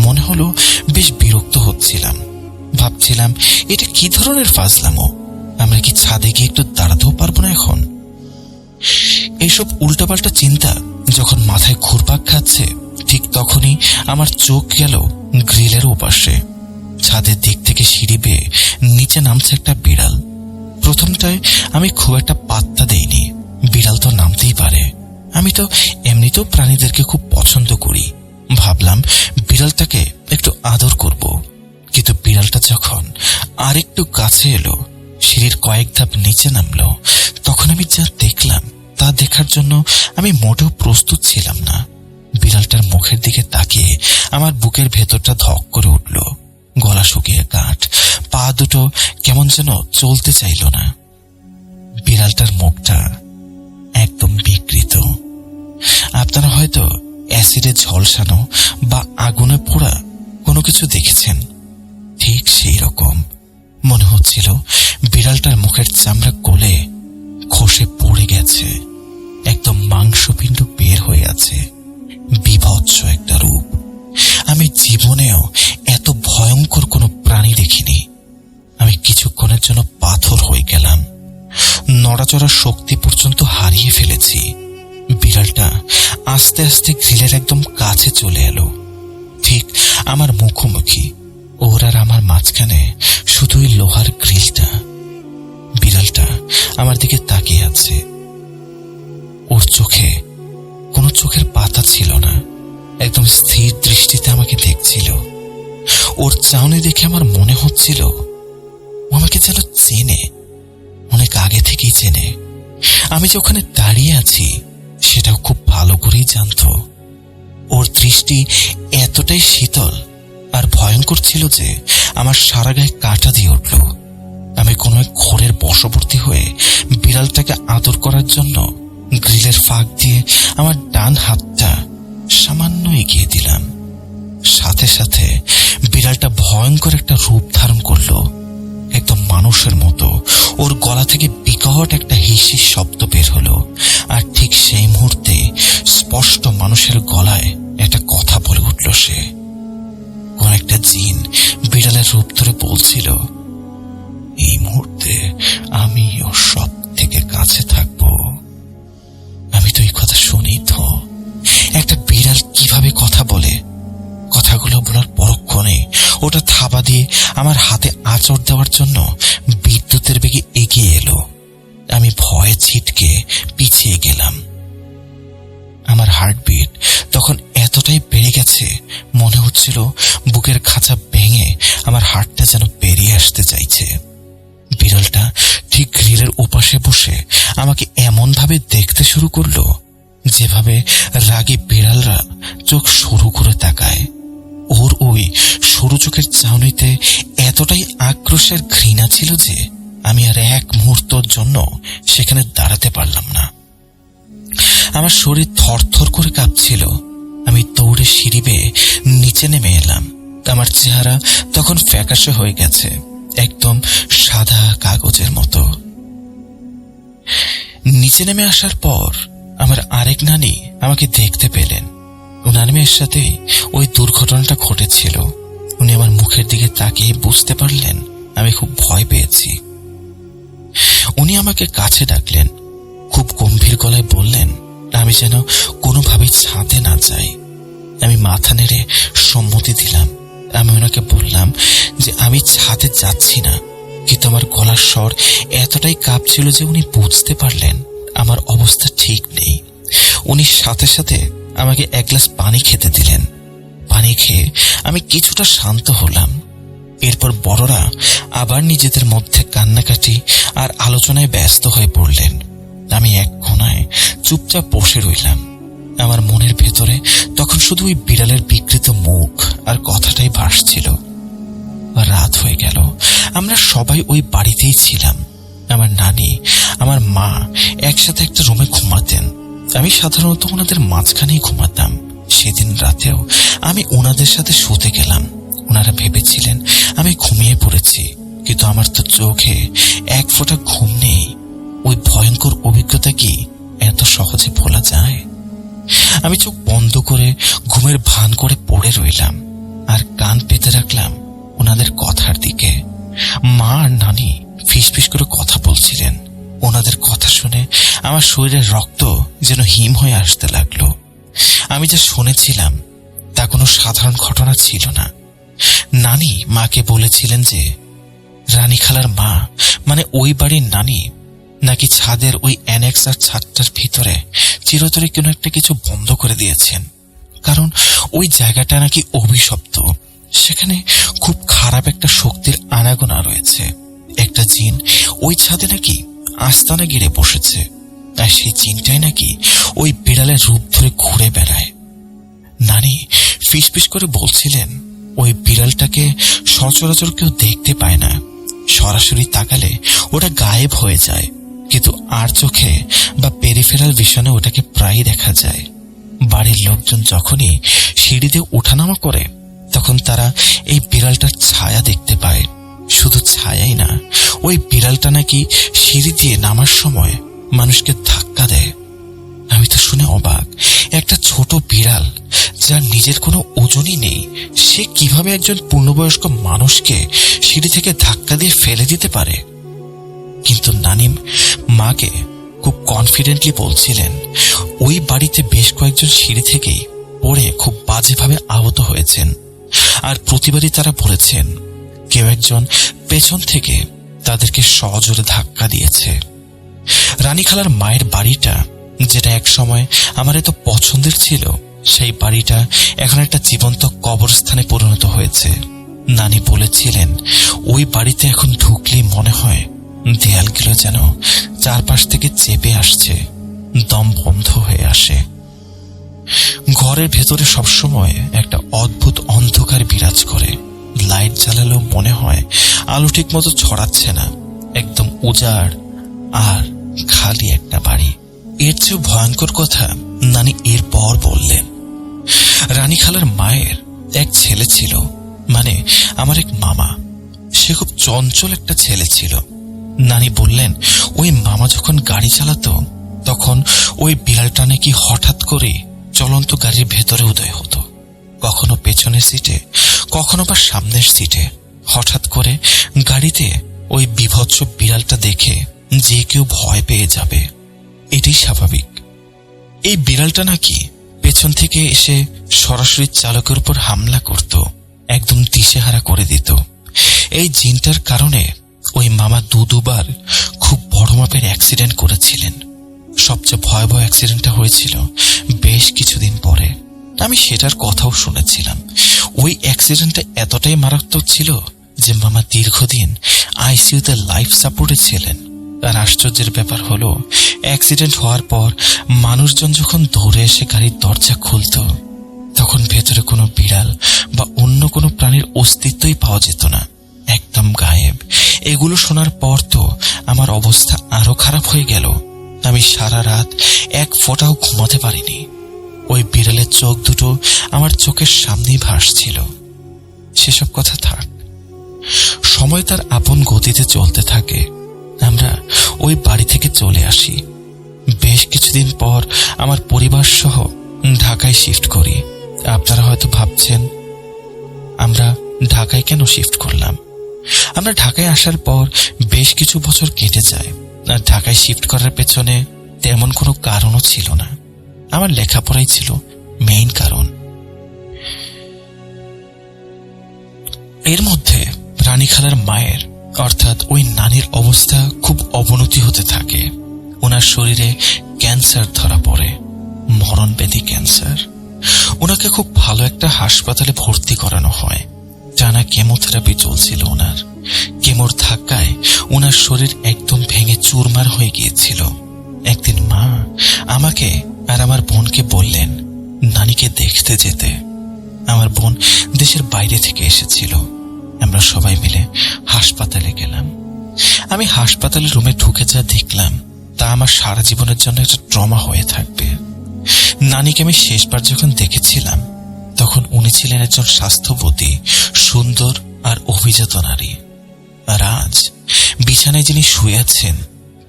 মনে হলো বেশ বিরক্ত হচ্ছিলাম। ভাবছিলাম এটা কি ধরনের ফাজলামো, আমরা কি ছাদে গিয়ে একটু দাঁড়াতেও পারবো না এখন? এইসব উল্টাপাল্টা চিন্তা যখন মাথায় ঘুরপাক খাচ্ছে, ঠিক তখনই আমার চোখ গেল গ্রিলের ওপাশে। ছাদের দিক থেকে সিঁড়ি বেয়ে নিচে নামছে একটা বিড়াল। প্রথমটায় আমি খুব একটা পাত্তা দেইনি, বিড়াল তো নামতেই পারে। আমি তো এমনিতেও প্রাণীদেরকে খুব পছন্দ করি। ভাবলাম বিড়ালটাকে একটু আদর করব, কিন্তু বিড়ালটা যখন আরেকটু কাছে এলো, সিঁড়ির কয়েক ধাপ নিচে নামলো, তখন আমি যা দেখলাম তা দেখার জন্য আমি মোটেও প্রস্তুত ছিলাম না। বিড়ালটার মুখের দিকে তাকিয়ে আমার বুকের ভেতরটা ধক করে উঠল। গলা শুকিয়ে কাঠ, পা দুটো কেমন যেন চলতে চাইল না। বিড়ালটার মুখটা একদম বিকৃত। আপনারা হয়তো অ্যাসিডে ঝলসানো বা আগুনে পোড়া কোনো কিছু দেখেছেন, ঠিক সেই রকম মনে হচ্ছিল। বিড়ালটার মুখের চামড়া গলে খসে পড়ে গেছে, একদম মাংসপিণ্ড বের হয়ে আছে। বিভৎস একটা রূপ। আমি জীবনেও এত ভয়ঙ্কর কোনো প্রাণী দেখিনি। আমি কিছুক্ষণের জন্য পাথর হয়ে গেলাম। নড়াচড়ার শক্তি পর্যন্ত হারিয়ে ফেলেছি। বিড়ালটা আস্তে আস্তে গ্রিলের একদম কাছে চলে এলো, ঠিক আমার মুখোমুখি। ওর আর আমার মাঝখানে শুধু ওই লোহার গ্রিলটা। বিড়ালটা আমার দিকে তাকিয়ে আছে। ওর চোখে কোনো চোখের পাতা ছিল না, একদম স্থির দৃষ্টিতে আমাকে দেখছিল। ওর চাউনি দেখে আমার মনে হচ্ছিল ও আমাকে যেন চেনে, অনেক আগে থেকেই চেনে। আমি যে ওখানে দাঁড়িয়ে আছি সেটাও খুব ভালো করেই জানতো। ওর দৃষ্টি এতটাই শীতল আর ভয়ঙ্কর ছিল যে আমার সারা গায়ে কাঁটা দিয়ে উঠল। আমি কোনো এক ঘোরের বশবর্তী হয়ে বিড়ালটাকে আদর করার জন্য গ্রিলের ফাঁক দিয়ে আমার ডান হাতটা সামান্য এগিয়ে দিলাম। সাথে সাথে বিড়ালটা ভয়ঙ্কর একটা রূপ ধারণ করলো, একদম মানুষের মতো। ওর গলা থেকে বিকট একটা হিসির শব্দ বের হলো, আর ঠিক সেই মুহূর্তে স্পষ্ট মানুষের গলায় একটা কথা বলে উঠল সে। কোন একটা জিন বিড়ালের রূপ ধরে বলছিল, এই মুহূর্তে আমি ওর সব থেকে কাছে থাকবো। আমি তো এই কথা শুনি ওটা থাবা দিয়ে আমার হাতে আঁচড় দেওয়ার জন্য বিদ্যুতের বেগে এগিয়ে এলো। আমি ভয়ে ছিটকে পিছিয়ে গেলাম। আমার হার্টবিট তখন এতটাই বেড়ে গেছে, মনে হচ্ছিল বুকের খাঁচা ভেঙে আমার হার্টটা যেন বেরিয়ে আসতে চাইছে। বিড়ালটা ঠিক গ্রিলের ওপাশে বসে আমাকে এমন ভাবে দেখতে শুরু করলো যেভাবে রাগী বিড়ালরা চোখ সরু করে তাকায়। ওর ওই সরু চোখের চাউনিতে এতটাই আক্রোশের ঘৃণা ছিল যে আমি আর এক মুহূর্তের জন্য সেখানে দাঁড়াতে পারলাম না। আমার শরীর থরথর করে কাঁপছিল। আমি দৌড়ে সিঁড়ি বেয়ে নিচে নেমে এলাম। আমার চেহারা তখন ফ্যাকাশে হয়ে গেছে, একদম সাদা কাগজের মতো। নিচে নেমে আসার পর আমার আরেক নানি আমাকে দেখতে পেলেন। ওনার মেয়ের সাথে ওই দুর্ঘটনাটা ঘটেছিল। উনি আমার মুখের দিকে তাকিয়ে বুঝতে পারলেন আমি খুব ভয় পেয়েছি। উনি আমাকে কাছে ডাকলেন, খুব গম্ভীর গলায় বললেন আমি যেন কোনোভাবেই ছাদে না যাই। আমি মাথা নেড়ে সম্মতি দিলাম। আমি ওনাকে বললাম যে আমি ছাদে যাচ্ছি না, কিন্তু আমার গলার স্বর এতটাই কাঁপছিল যে উনি বুঝতে পারলেন আমার অবস্থা ঠিক নেই। উনি সাথে সাথে আমাকে এক গ্লাস পানি খেতে দিলেন। পানি খেয়ে আমি কিছুটা শান্ত হলাম। এরপর বড়রা আবার নিজেদের মধ্যে কান্নাকাটি আর আলোচনায় ব্যস্ত হয়ে পড়লেন। আমি এক কোণায় চুপচাপ বসে রইলাম। আমার মনের ভেতরে তখন শুধু ওই বিড়ালের বিকৃত মুখ আর কথাটাই ভাসছিল। রাত হয়ে গেল। আমরা সবাই ওই বাড়িতেই ছিলাম। আমার নানি, আমার মা একসাথে একটা রুমে ঘুমাতেন। আমি সাধারণত ওনাদের মাঝখানেই ঘুমাতাম। সেদিন রাতেও আমি ওনাদের সাথে শুতে গেলাম। ওনারা ভেবেছিলেন আমি ঘুমিয়ে পড়েছি, কিন্তু আমার তো চোখে এক ফোঁটা ঘুম নেই। ওই ভয়ঙ্কর অভিজ্ঞতা কি এত সহজে ভোলা যায়? আমি চোখ বন্ধ করে ঘুমের ভান করে পড়ে রইলাম আর কান পেতে রাখলাম ওনাদের কথার দিকে। মা আর নানি ফিসফিস করে কথা বলছিলেন। ওনাদের কথা শুনে আমার শরীরের রক্ত যেন হিম হয়ে আসতে লাগলো। আমি যা শুনেছিলাম তা কোনো সাধারণ ঘটনা ছিল না। নানি মাকে বলেছিলেন যে রানী খালার মা মানে ওই বাড়ির নানি নাকি ছাদের ওই অ্যানেক্স আর ছাদটার ভিতরে চিরতরে কোনো একটা কিছু বন্ধ করে দিয়েছেন, কারণ ওই জায়গাটা নাকি অভিশপ্ত। সেখানে খুব খারাপ একটা শক্তির আনাগোনা রয়েছে। একটা জিন ওই ছাদে নাকি আস্তানা গিরে বসেছে, আর সেই জিনটাই নাকি ওই বিড়ালের রূপ ধরে ঘুরে বেড়ায়। নানি ফিসফিস করে বলছিলেন ওই বিড়ালটাকে সচরাচর কেউ দেখতে পায় না। সরাসরি তাকালে ওটা গায়েব হয়ে যায়, কিন্তু আর চোখে বা পেরিফেরাল ভিশনে ওটাকে প্রায় দেখা যায়। বাড়ির লোকজন যখনই সিঁড়িতে ওঠানামা করে তখন তারা এই বিড়ালটার ছায়া দেখতে পায়। শুধু ছায়াই না, ওই বিড়ালটা নাকি সিঁড়ি দিয়ে নামার সময় মানুষকে ধাক্কা দেয়। আমি তো শুনে অবাক, একটা ছোট বিড়াল যার নিজের কোনো ওজনই নেই, সে কিভাবে একজন পূর্ণবয়স্ক মানুষকে সিঁড়ি থেকে ধাক্কা দিয়ে ফেলে দিতে পারে? কিন্তু নানি মাকে খুব কনফিডেন্টলি বলছিলেন ওই বাড়িতে বেশ কয়েকজন সিঁড়ি থেকেই পড়ে খুব বাজেভাবে আহত হয়েছেন, আর প্রতিবারই তারা বলেছেন কেউ একজন পেছন থেকে তাদেরকে সজোরে ধাক্কা দিয়েছে। রানীখালার মায়ের বাড়িটা, যেটা এক সময় আমার এত পছন্দের ছিল, সেই বাড়িটা এখন একটা জীবন্ত কবরস্থানে পরিণত হয়েছে। নানি বলেছিলেন ওই বাড়িতে এখন ঢুকলেই মনে হয় দেয়ালগুলো যেন চারপাশ থেকে চেপে আসছে, দম বন্ধ হয়ে আসে। ঘরের ভেতরে সবসময় একটা অদ্ভুত অন্ধকার বিরাজ করে। লাইট জ্বালালেও মনে হয় আলো ঠিক মতো ছড়াচ্ছে না, একদম উজাড় আর খালি একটা বাড়ি। এর চেয়েও ভয়ঙ্কর কথা নানি এরপর বললেন। রানীখালার মায়ের এক ছেলে ছিল, মানে আমার এক মামা। সে খুব চঞ্চল একটা ছেলে ছিল। নানি বললেন ওই মামা যখন গাড়ি চালাতো তখন ওই বিড়ালটা নাকি হঠাৎ করে চলন্ত গাড়ির ভেতরে উদয় হতো, কখনো পেছনের সিটে, কখনো বা সামনের সিটে। হঠাৎ করে গাড়িতে ওই বিভৎস বিড়ালটা দেখে যে কেউ ভয় পেয়ে যাবে, এটাই স্বাভাবিক। এই বিড়ালটা নাকি পেছন থেকে এসে সরাসরি চালকের উপর হামলা করত। একদম দিশেহারা করে দিত। এই জিনটার কারণে ওই মামা দুবার খুব বড় মাপের অ্যাক্সিডেন্ট করেছিলেন। সবচেয়ে ভয়াবহ অ্যাক্সিডেন্টটা হয়েছিল বেশ কিছুদিন পরে। আমি সেটার কথাও শুনেছিলাম। ওই অ্যাক্সিডেন্টটা এতটাই মারাত্মক ছিল যে মামা দীর্ঘদিন আইসিইউতে লাইফ সাপোর্টে ছিলেন। আর আশ্চর্যের ব্যাপার হলো, অ্যাক্সিডেন্ট হওয়ার পর মানুষজন যখন দৌড়ে এসে গাড়ির দরজা খুলত, তখন ভেতরে কোনো বিড়াল বা অন্য কোনো প্রাণীর অস্তিত্বই পাওয়া যেত না, একদম গায়েব। এগুলো শোনার পর তো আমার অবস্থা আরো খারাপ হয়ে গেল। আমি সারা রাত এক ফোঁটাও ঘুমাতে পারিনি। ওই বিড়ালের চোখ দুটো আমার চোখের সামনেই ভাসছিল। সেসব কথা থাক, সময় তার আপন গতিতে চলতে থাকে। আমরা ওই বাড়ি থেকে চলে আসি। বেশ কিছুদিন পর আমার পরিবার সহ ঢাকায় শিফট করি। আপনারা হয়তো ভাবছেন আমরা ঢাকায় কেন শিফট করলাম। আমরা ঢাকায় আসার পর বেশ কিছু বছর কেটে যায়। আর ঢাকায় শিফট করার পেছনে তেমন কোনো কারণও ছিল না। আমার লেখাপড়াই ছিল মেইন কারণ। এর মধ্যে রানী খালার মায়ের অর্থাৎ ওই নানির অবস্থা খুব অবনতি হতে থাকে। ওনার শরীরে ক্যান্সার ধরা পড়ে, মরণব্যাধি ক্যান্সার। ওনাকে খুব ভালো একটা হাসপাতালে ভর্তি করানো হয়। টানা কেমোথেরাপি চলছিল ওনার। কেমোর ধাক্কায় ওনার শরীর একদম ভেঙে চুরমার হয়ে গিয়েছিল। একদিন মা আমাকে আর আমার বোনকে বললেন নানিকে দেখতে যেতে। আমার বোন দেশের বাইরে থেকে এসেছিল। আমরা সবাই মিলে হাসপাতালে গেলাম। আমি হাসপাতালের রুমে ঢুকে যা দেখলাম তা আমার সারা জীবনের জন্য একটা ট্রমা হয়ে থাকবে। নানিকে আমি শেষবার যখন দেখেছিলাম তখন উনি ছিলেন একজন স্বাস্থ্যবতী, সুন্দর আর অভিজাত নারী। আর আজ বিছানায় যিনি শুয়ে আছেন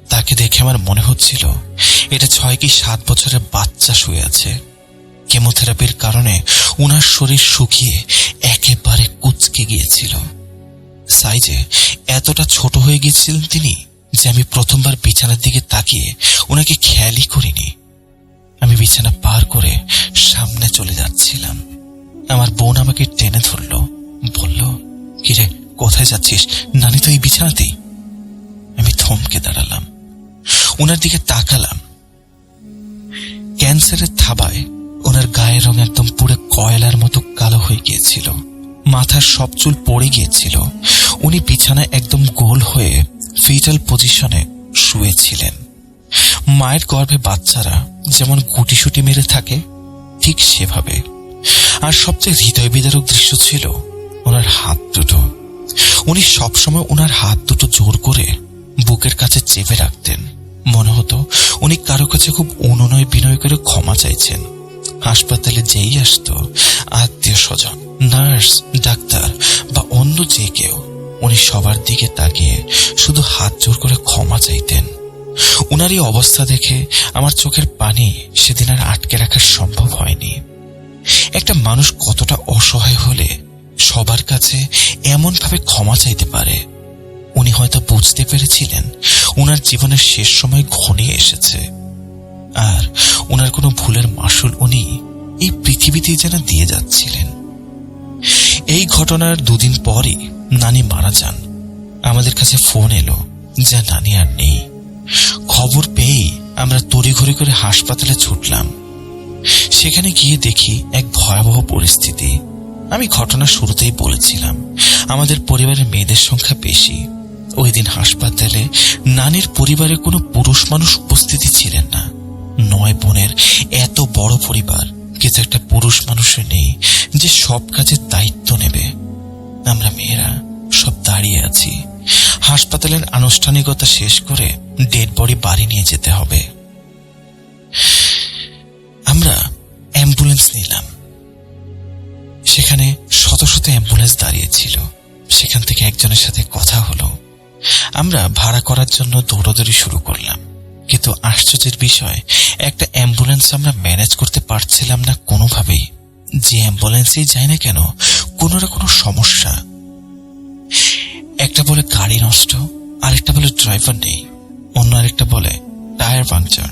তাকে দেখে আমার মনে হচ্ছিল এটা 6 কি 7 বছরের বাচ্চা শুয়ে আছে। কেমোথেরাপির কারণে উনার শরীর শুকিয়ে একেবারে কুঁচকে গিয়েছিল। সাইজে এতটা ছোট হয়ে গিয়েছিলেন তিনি যে আমি প্রথমবার বিছানার দিকে তাকিয়ে ওনাকে খেয়ালই করিনি। আমি বিছানা পার করে সামনে চলে যাচ্ছিলাম। আমার বোন আমাকে টেনে ধরল, বলল, কিরে কোথায় যাচ্ছিস? নানি তো এই বিছানাতেই। আমি থমকে দাঁড়ালাম, ওনার দিকে তাকালাম। ক্যান্সারের থাবায় ওনার গায়ের রং একদম পুরো কয়লার মতো কালো হয়ে গিয়েছিল। মাথার সব চুল পড়ে গিয়েছিল। উনি বিছানায় একদম গোল হয়ে ফিটাল পজিশনে শুয়েছিলেন। মায়ের গর্ভে বাচ্চারা যেমন গুটিসুটি মেরে থাকে ঠিক সেভাবে। আর সবচেয়ে হৃদয় বিদারক দৃশ্য ছিল ওনার হাত দুটো। উনি সবসময় ওনার হাত দুটো জোর করে বুকের কাছে চেপে রাখতেন। মনে হতো উনি কারো কাছে খুব অনুনয় বিনয় করে ক্ষমা চাইছেন। হাসপাতালে যেই আসতো আত্মীয় স্বজন, নার্স, ডাক্তার বা অন্য যে কেউ, উনি সবার দিকে তাকিয়ে শুধু হাত জোর করে ক্ষমা চাইতেন। উনার এই অবস্থা দেখে আমার চোখের পানি সেদিন আর আটকে রাখা সম্ভব হয়নি। একটা মানুষ কতটা অসহায় হলে সবার কাছে এমন ভাবে ক্ষমা চাইতে পারে। উনি হয়তো বুঝতে পেরেছিলেন উনার জীবনের শেষ সময় ঘনিয়ে এসেছে, আর উনার কোনো ভুলের মাসুল উনি এই পৃথিবীতেই যেন দিয়ে যাচ্ছিলেন। এই ঘটনার 2 দিন পরই নানি মারা যান। আমাদের কাছে ফোন এলো যে নানি আর নেই। খবর পেয়েই আমরা তড়িঘড়ি করে হাসপাতালে ছুটলাম। সেখানে গিয়ে দেখি এক ভয়াবহ পরিস্থিতি। আমি ঘটনা শুরুতেই বলেছিলাম আমাদের পরিবারের মেয়েদের সংখ্যা বেশি। ওই দিন হাসপাতালে নানির পরিবারে কোনো পুরুষ মানুষ উপস্থিতি ছিলেন না। 9 বোনের এত বড় পরিবার, কিন্তু একটা পুরুষ মানুষও নেই যে সব কাজের দায়িত্ব নেবে। আমরা মেয়েরা সব দাঁড়িয়ে আছি। হাসপাতালের আনুষ্ঠানিকতা শেষ করে ডেড বডি বাড়ি নিয়ে যেতে হবে। আমরা অ্যাম্বুলেন্স নিলাম। সেখানে শত শত অ্যাম্বুলেন্স দাঁড়িয়েছিল। সেখান থেকে একজনের সাথে কথা হলো। আমরা ভাড়া করার জন্য দৌড়াদৌড়ি শুরু করলাম, কিন্তু আশ্চর্যের বিষয় একটা অ্যাম্বুলেন্স আমরা ম্যানেজ করতে পারছিলাম না কোনোভাবেই। যে অ্যাম্বুলেন্সেই যায় না কেন কোনো না কোনো সমস্যা। একটা বলে গাড়ি নষ্ট, আরেকটা বলে ড্রাইভার নেই, অন্য আরেকটা বলে টায়ার পাংচার।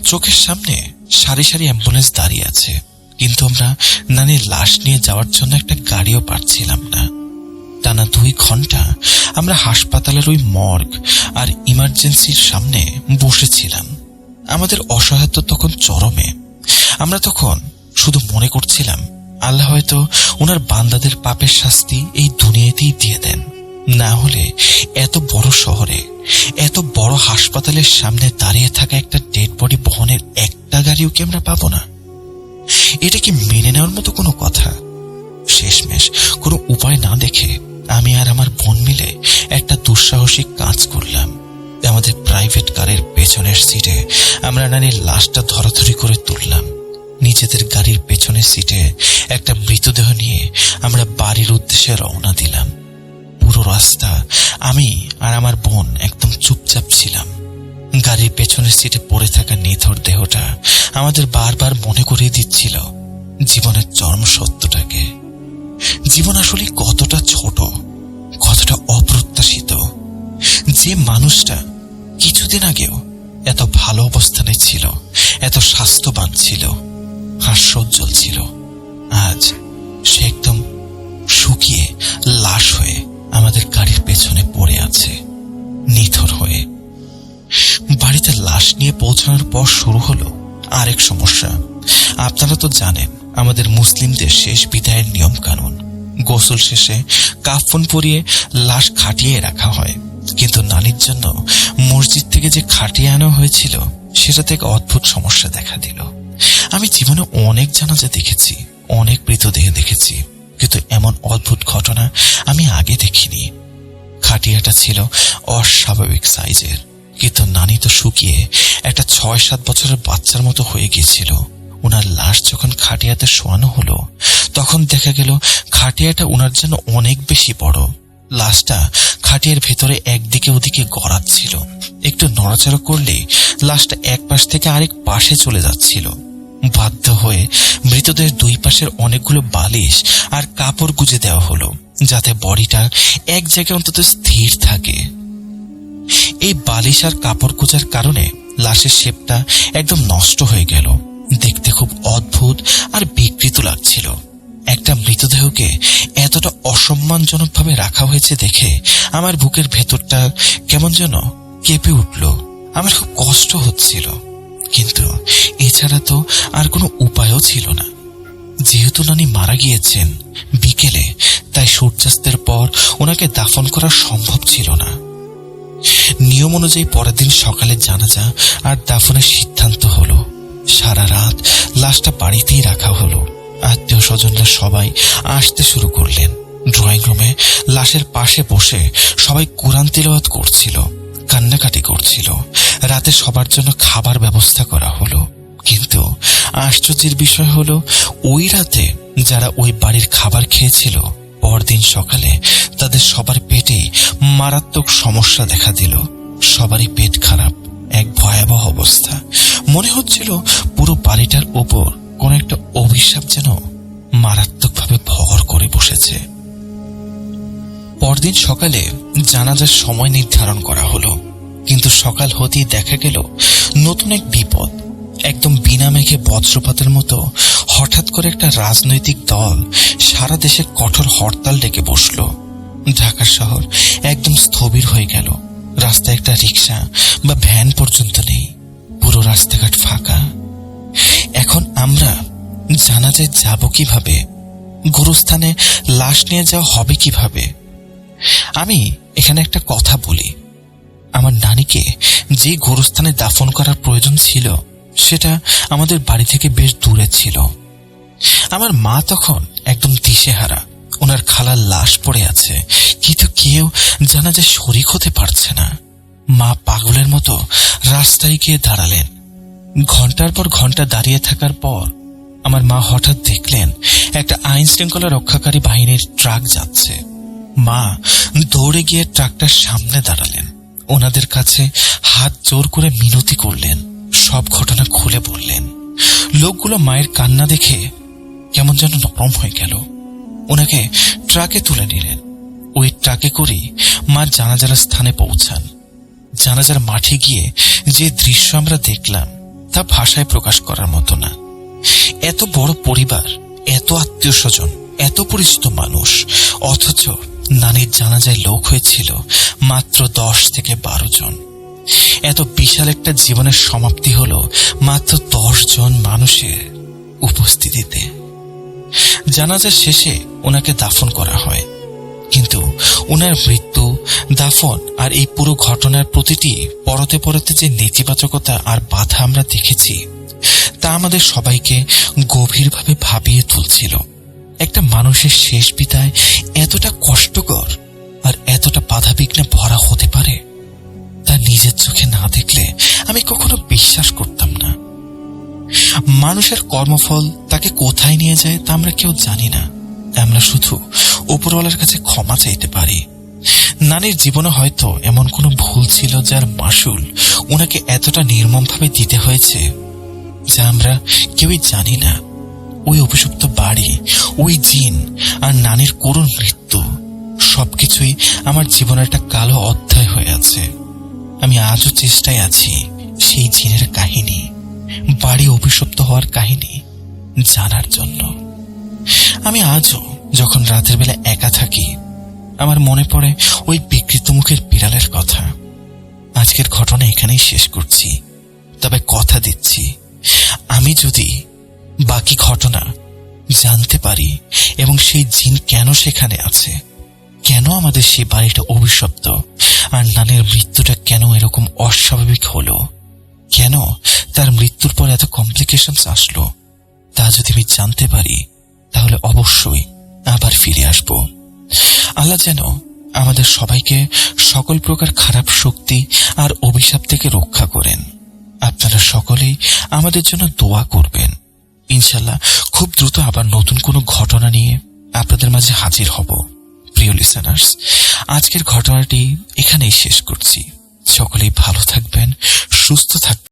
চোখের সামনে সারি সারি অ্যাম্বুলেন্স দাঁড়িয়ে আছে, কিন্তু আমরা নানির লাশ নিয়ে যাওয়ার জন্য একটা গাড়িও পাচ্ছিলাম না। টানা 2 ঘন্টা আমরা হাসপাতালের ওই মর্গ আর ইমার্জেন্সির সামনে বসেছিলাম। আমাদের অসহায়ত্ব তখন চরমে। আমরা তখন শুধু মনে করছিলাম আল্লাহ হয়তো ওনার বান্দাদের পাপের শাস্তি এই দুনিয়াতেই দিয়ে দেন, না হলে এত বড় শহরে এত বড় হাসপাতালের সামনে দাঁড়িয়ে থাকা একটা ডেড বডি বহনের একটা গাড়িও কি আমরা পাবো না? এটা কি মেনে নেওয়ার মতো কোনো কথা? শেষমেশ কোনো উপায় না দেখে আমি আর আমার বোন মিলে একটা দুঃসাহসিক কাজ করলাম। আমাদের প্রাইভেট কারের পেছনের সিটে আমরা নানির লাশটা ধরাধরি করে তুললাম। নিজেদের গাড়ির পেছনের সিটে একটা মৃতদেহ নিয়ে আমরা বাড়ির উদ্দেশ্যে রওনা দিলাম। পুরো রাস্তা আমি আর আমার বোন একদম চুপচাপ ছিলাম। গাড়ির পেছনের সিটে পড়ে থাকা নিথর দেহটা আমাদের বারবার মনে করিয়ে দিচ্ছিল জীবনের চরম সত্যটাকে। জীবন আসলে কতটা ছোট, কতটা অপ্রত্যাশিত। যে মানুষটা কিছুদিন আগেও এত ভালো অবস্থানে ছিল, এত স্বাস্থ্যবান ছিল, হাস্যোজ্জ্বল ছিল, আজ সে একদম শুকিয়ে লাশ হয়ে আমাদের গাড়ির পেছনে পড়ে আছে, নিথর হয়ে। বাড়িতে লাশ নিয়ে পৌঁছানোর পর শুরু হলো আরেক সমস্যা। আপনারা তো জানেন আমাদের মুসলিমদের শেষ বিদায়ের নিয়ম কানুন। গোসল শেষে কাফন পরিয়ে লাশ খাটিয়ে রাখা হয়, কিন্তু নানির জন্য মসজিদ থেকে যে খাটিয়ে আনা হয়েছিল সেটা থেকে অদ্ভুত সমস্যা দেখা দিল। আমি জীবনে অনেক জানাজা দেখেছি, অনেক মৃতদেহ দেখেছি, কিন্তু এমন অদ্ভুত ঘটনা আমি আগে দেখিনি। খাটিয়াটা ছিল অস্বাভাবিক সাইজের, কিন্তু নানি তো শুকিয়ে একটা 6-7 বছরের বাচ্চার মতো হয়ে গিয়েছিল। ওনার লাশ যখন খাটিয়াতে শোয়ানো হলো তখন দেখা গেল খাটিয়াটা ওনার জন্য অনেক বেশি বড়। লাশটা খাটিয়ার ভেতরে একদিকে ওদিকে গড়াচ্ছিল, একটু নড়াচড়া করলেই লাশটা এক পাশ থেকে আরেক পাশে চলে যাচ্ছিল। বাধ্য হয়ে মৃতদেহের 2 পাশের অনেকগুলো বালিশ আর কাপড় গুজে দেওয়া হলো যাতে বডিটা এক জায়গায় অন্তত স্থির থাকে। এই বালিশ আর কাপড় গোজার কারণে লাশের শেপটা একদম নষ্ট হয়ে গেল। দেখতে খুব অদ্ভুত আর বিকৃত লাগছিল। একটা মৃতদেহকে এতটা অসম্মানজনকভাবে রাখা হয়েছে দেখে আমার বুকের ভেতরটা কেমন যেন কেঁপে উঠল। আমার খুব কষ্ট হচ্ছিল, কিন্তু এছাড়া তো আর কোনো উপায়ও ছিল না। যেহেতু নানি মারা গিয়েছেন বিকেলে, তাই সূর্যাস্তের পর ওনাকে দাফন করা সম্ভব ছিল না। নিয়ম অনুযায়ী পরের দিন সকালে জানাজা আর দাফনের সিদ্ধান্ত হলো। সারা রাত লাশটা বাড়িতেই রাখা হলো। আত্মীয় স্বজনরা সবাই আসতে শুরু করলেন। ড্রয়িং রুমে লাশের পাশে বসে সবাই কোরআন তিলাওয়াত করছিল, কান্নাকাটি করছিল। রাতে সবার জন্য খাবার ব্যবস্থা করা হলো, কিন্তু আশ্চর্যের বিষয় হলো ওই রাতে যারা ওই বাড়ির খাবার খেয়েছিল পরদিন সকালে তাদের সবার পেটে মারাত্মক সমস্যা দেখা দিল। সবারই পেট খারাপ, এক ভয়াবহ অবস্থা। মনে হচ্ছিল পুরো বাড়িটার ওপর কোন একটা অভিশাপ যেন মারাত্মকভাবে ভর করে বসেছে। পরদিন সকালে জানাজার সময় নির্ধারণ করা হলো, কিন্তু সকাল হতেই দেখা গেল নতুন এক বিপদ। একদম বিনা মেঘে বজ্রপাতের মতো হঠাৎ করে একটা রাজনৈতিক দল সারা দেশে কঠোর হরতাল ডেকে বসল। ঢাকা শহর একদম স্থবির হয়ে গেল। রাস্তায় একটা রিক্সা বা ভ্যান পর্যন্ত নেই, পুরো রাস্তাঘাট ফাঁকা। এখন আমরা জানাজায় যাব কিভাবে? গোরস্থানে লাশ নিয়ে যাওয়া হবে কিভাবে? আমি এখানে একটা কথা বলি, আমার নানিকে যে গোরস্থানে দাফন করার প্রয়োজন ছিল সেটা আমাদের বাড়ি থেকে বেশ দূরে ছিল। আমার মা তখন একদম দিশেহারা। ওনার খালার লাশ পড়ে আছে, কিন্তু কেউ জানাজায় শরীক হতে পারছে না। মা পাগলের মতো রাস্তায় গিয়ে দাঁড়ালেন। ঘন্টার পর ঘন্টা দাঁড়িয়ে থাকার পর আমার মা হঠাৎ দেখলেন একটা আইন শৃঙ্খলা রক্ষাকারী বাহিনীর ট্রাক যাচ্ছে। মা দৌড়ে গিয়ে ট্রাকটার সামনে দাঁড়ালেন, ওনাদের কাছে হাত জোর করে মিনতি করলেন, সব ঘটনা খুলে বললেন। লোকগুলো মায়ের কান্না দেখে কেমন যেন নরম হয়ে গেল। ওনাকে ট্রাকে তুলে নিলেন। ওই ট্রাকে করেই মা জানাজার স্থানে পৌঁছান। জানাজার মাঠে গিয়ে যে দৃশ্য আমরা দেখলাম তা ভাষায় প্রকাশ করার মতো না। এত বড় পরিবার, এত আত্মীয় স্বজন, এত পরিচিত মানুষ, অথচ নানির জানাজায় লোক হয়েছিল মাত্র 10 থেকে 12 জন। এত বিশাল একটা জীবনের সমাপ্তি হলো মাত্র 10 জন মানুষের উপস্থিতিতে। জানাজার শেষে ওনাকে দাফন করা হয়, কিন্তু ওনার মৃত্যু, দাফন আর এই পুরো ঘটনার প্রতিটি পরতে পরতে যে নেতিবাচকতা আর বাধা আমরা দেখেছি, তা আমাদের সবাইকে গভীরভাবে ভাবিয়ে তুলছিল। একটা মানুষের শেষ বিদায় এতটা কষ্টকর আর এতটা বাধাবিঘ্নে ভরা হতে পারে, তা নিজের চোখে না দেখলে আমি কখনো বিশ্বাস করতাম না। মানুষের কর্মফল তাকে কোথায় নিয়ে যায় তা আমরা কেউ জানি না। আমরা শুধু উপরওয়ালার কাছে ক্ষমা চাইতে পারি। নানির জীবনে হয়তো এমন কোনো ভুল ছিল যার মাসুল ওনাকে এতটা নির্মমভাবে দিতে হয়েছে, যা আমরা কেউই জানি না। ওই অভিশপ্ত বাড়ি, ওই জিন আর নানির করুণ মৃত্যু, সবকিছুই আমার জীবনের একটা কালো অধ্যায় হয়ে আছে। আমি আজও চেষ্টায় আছি সেই জিনের কাহিনী, বাড়ি অভিশপ্ত হওয়ার কাহিনী জানার জন্য। আমি আজও যখন রাতের বেলা একা থাকি, আমার মনে পড়ে ওই বিকৃত মুখের বিড়ালের কথা। আজকের ঘটনা এখানেই শেষ করছি, তবে কথা দিচ্ছি, আমি যদি বাকি ঘটনা জানতে পারি এবং সেই জিন কেন সেখানে আছে, কেন আমাদের সেই বাড়িটা অভিশপ্ত, আর নানের মৃত্যুটা কেন এরকম অস্বাভাবিক হলো, কেন তার মৃত্যুর পর এত কমপ্লিকেশনস আসলো, তা যদি আমি জানতে পারি, তাহলে অবশ্যই আবার ফিরে আসব। আল্লাহ যেন আমাদের সবাইকে সকল প্রকার খারাপ শক্তি আর অভিশাপ থেকে রক্ষা করেন। আপনারা সকলেই আমাদের জন্য দোয়া করবেন। ইনশাল্লাহ খুব দ্রুত আবার নতুন কোনো ঘটনা নিয়ে আপনাদের মাঝে হাজির হব। প্রিয় লিসেনার্স, আজকের ঘটনাটি এখানেই শেষ করছি। সকলেই ভালো থাকবেন, সুস্থ থাকবেন।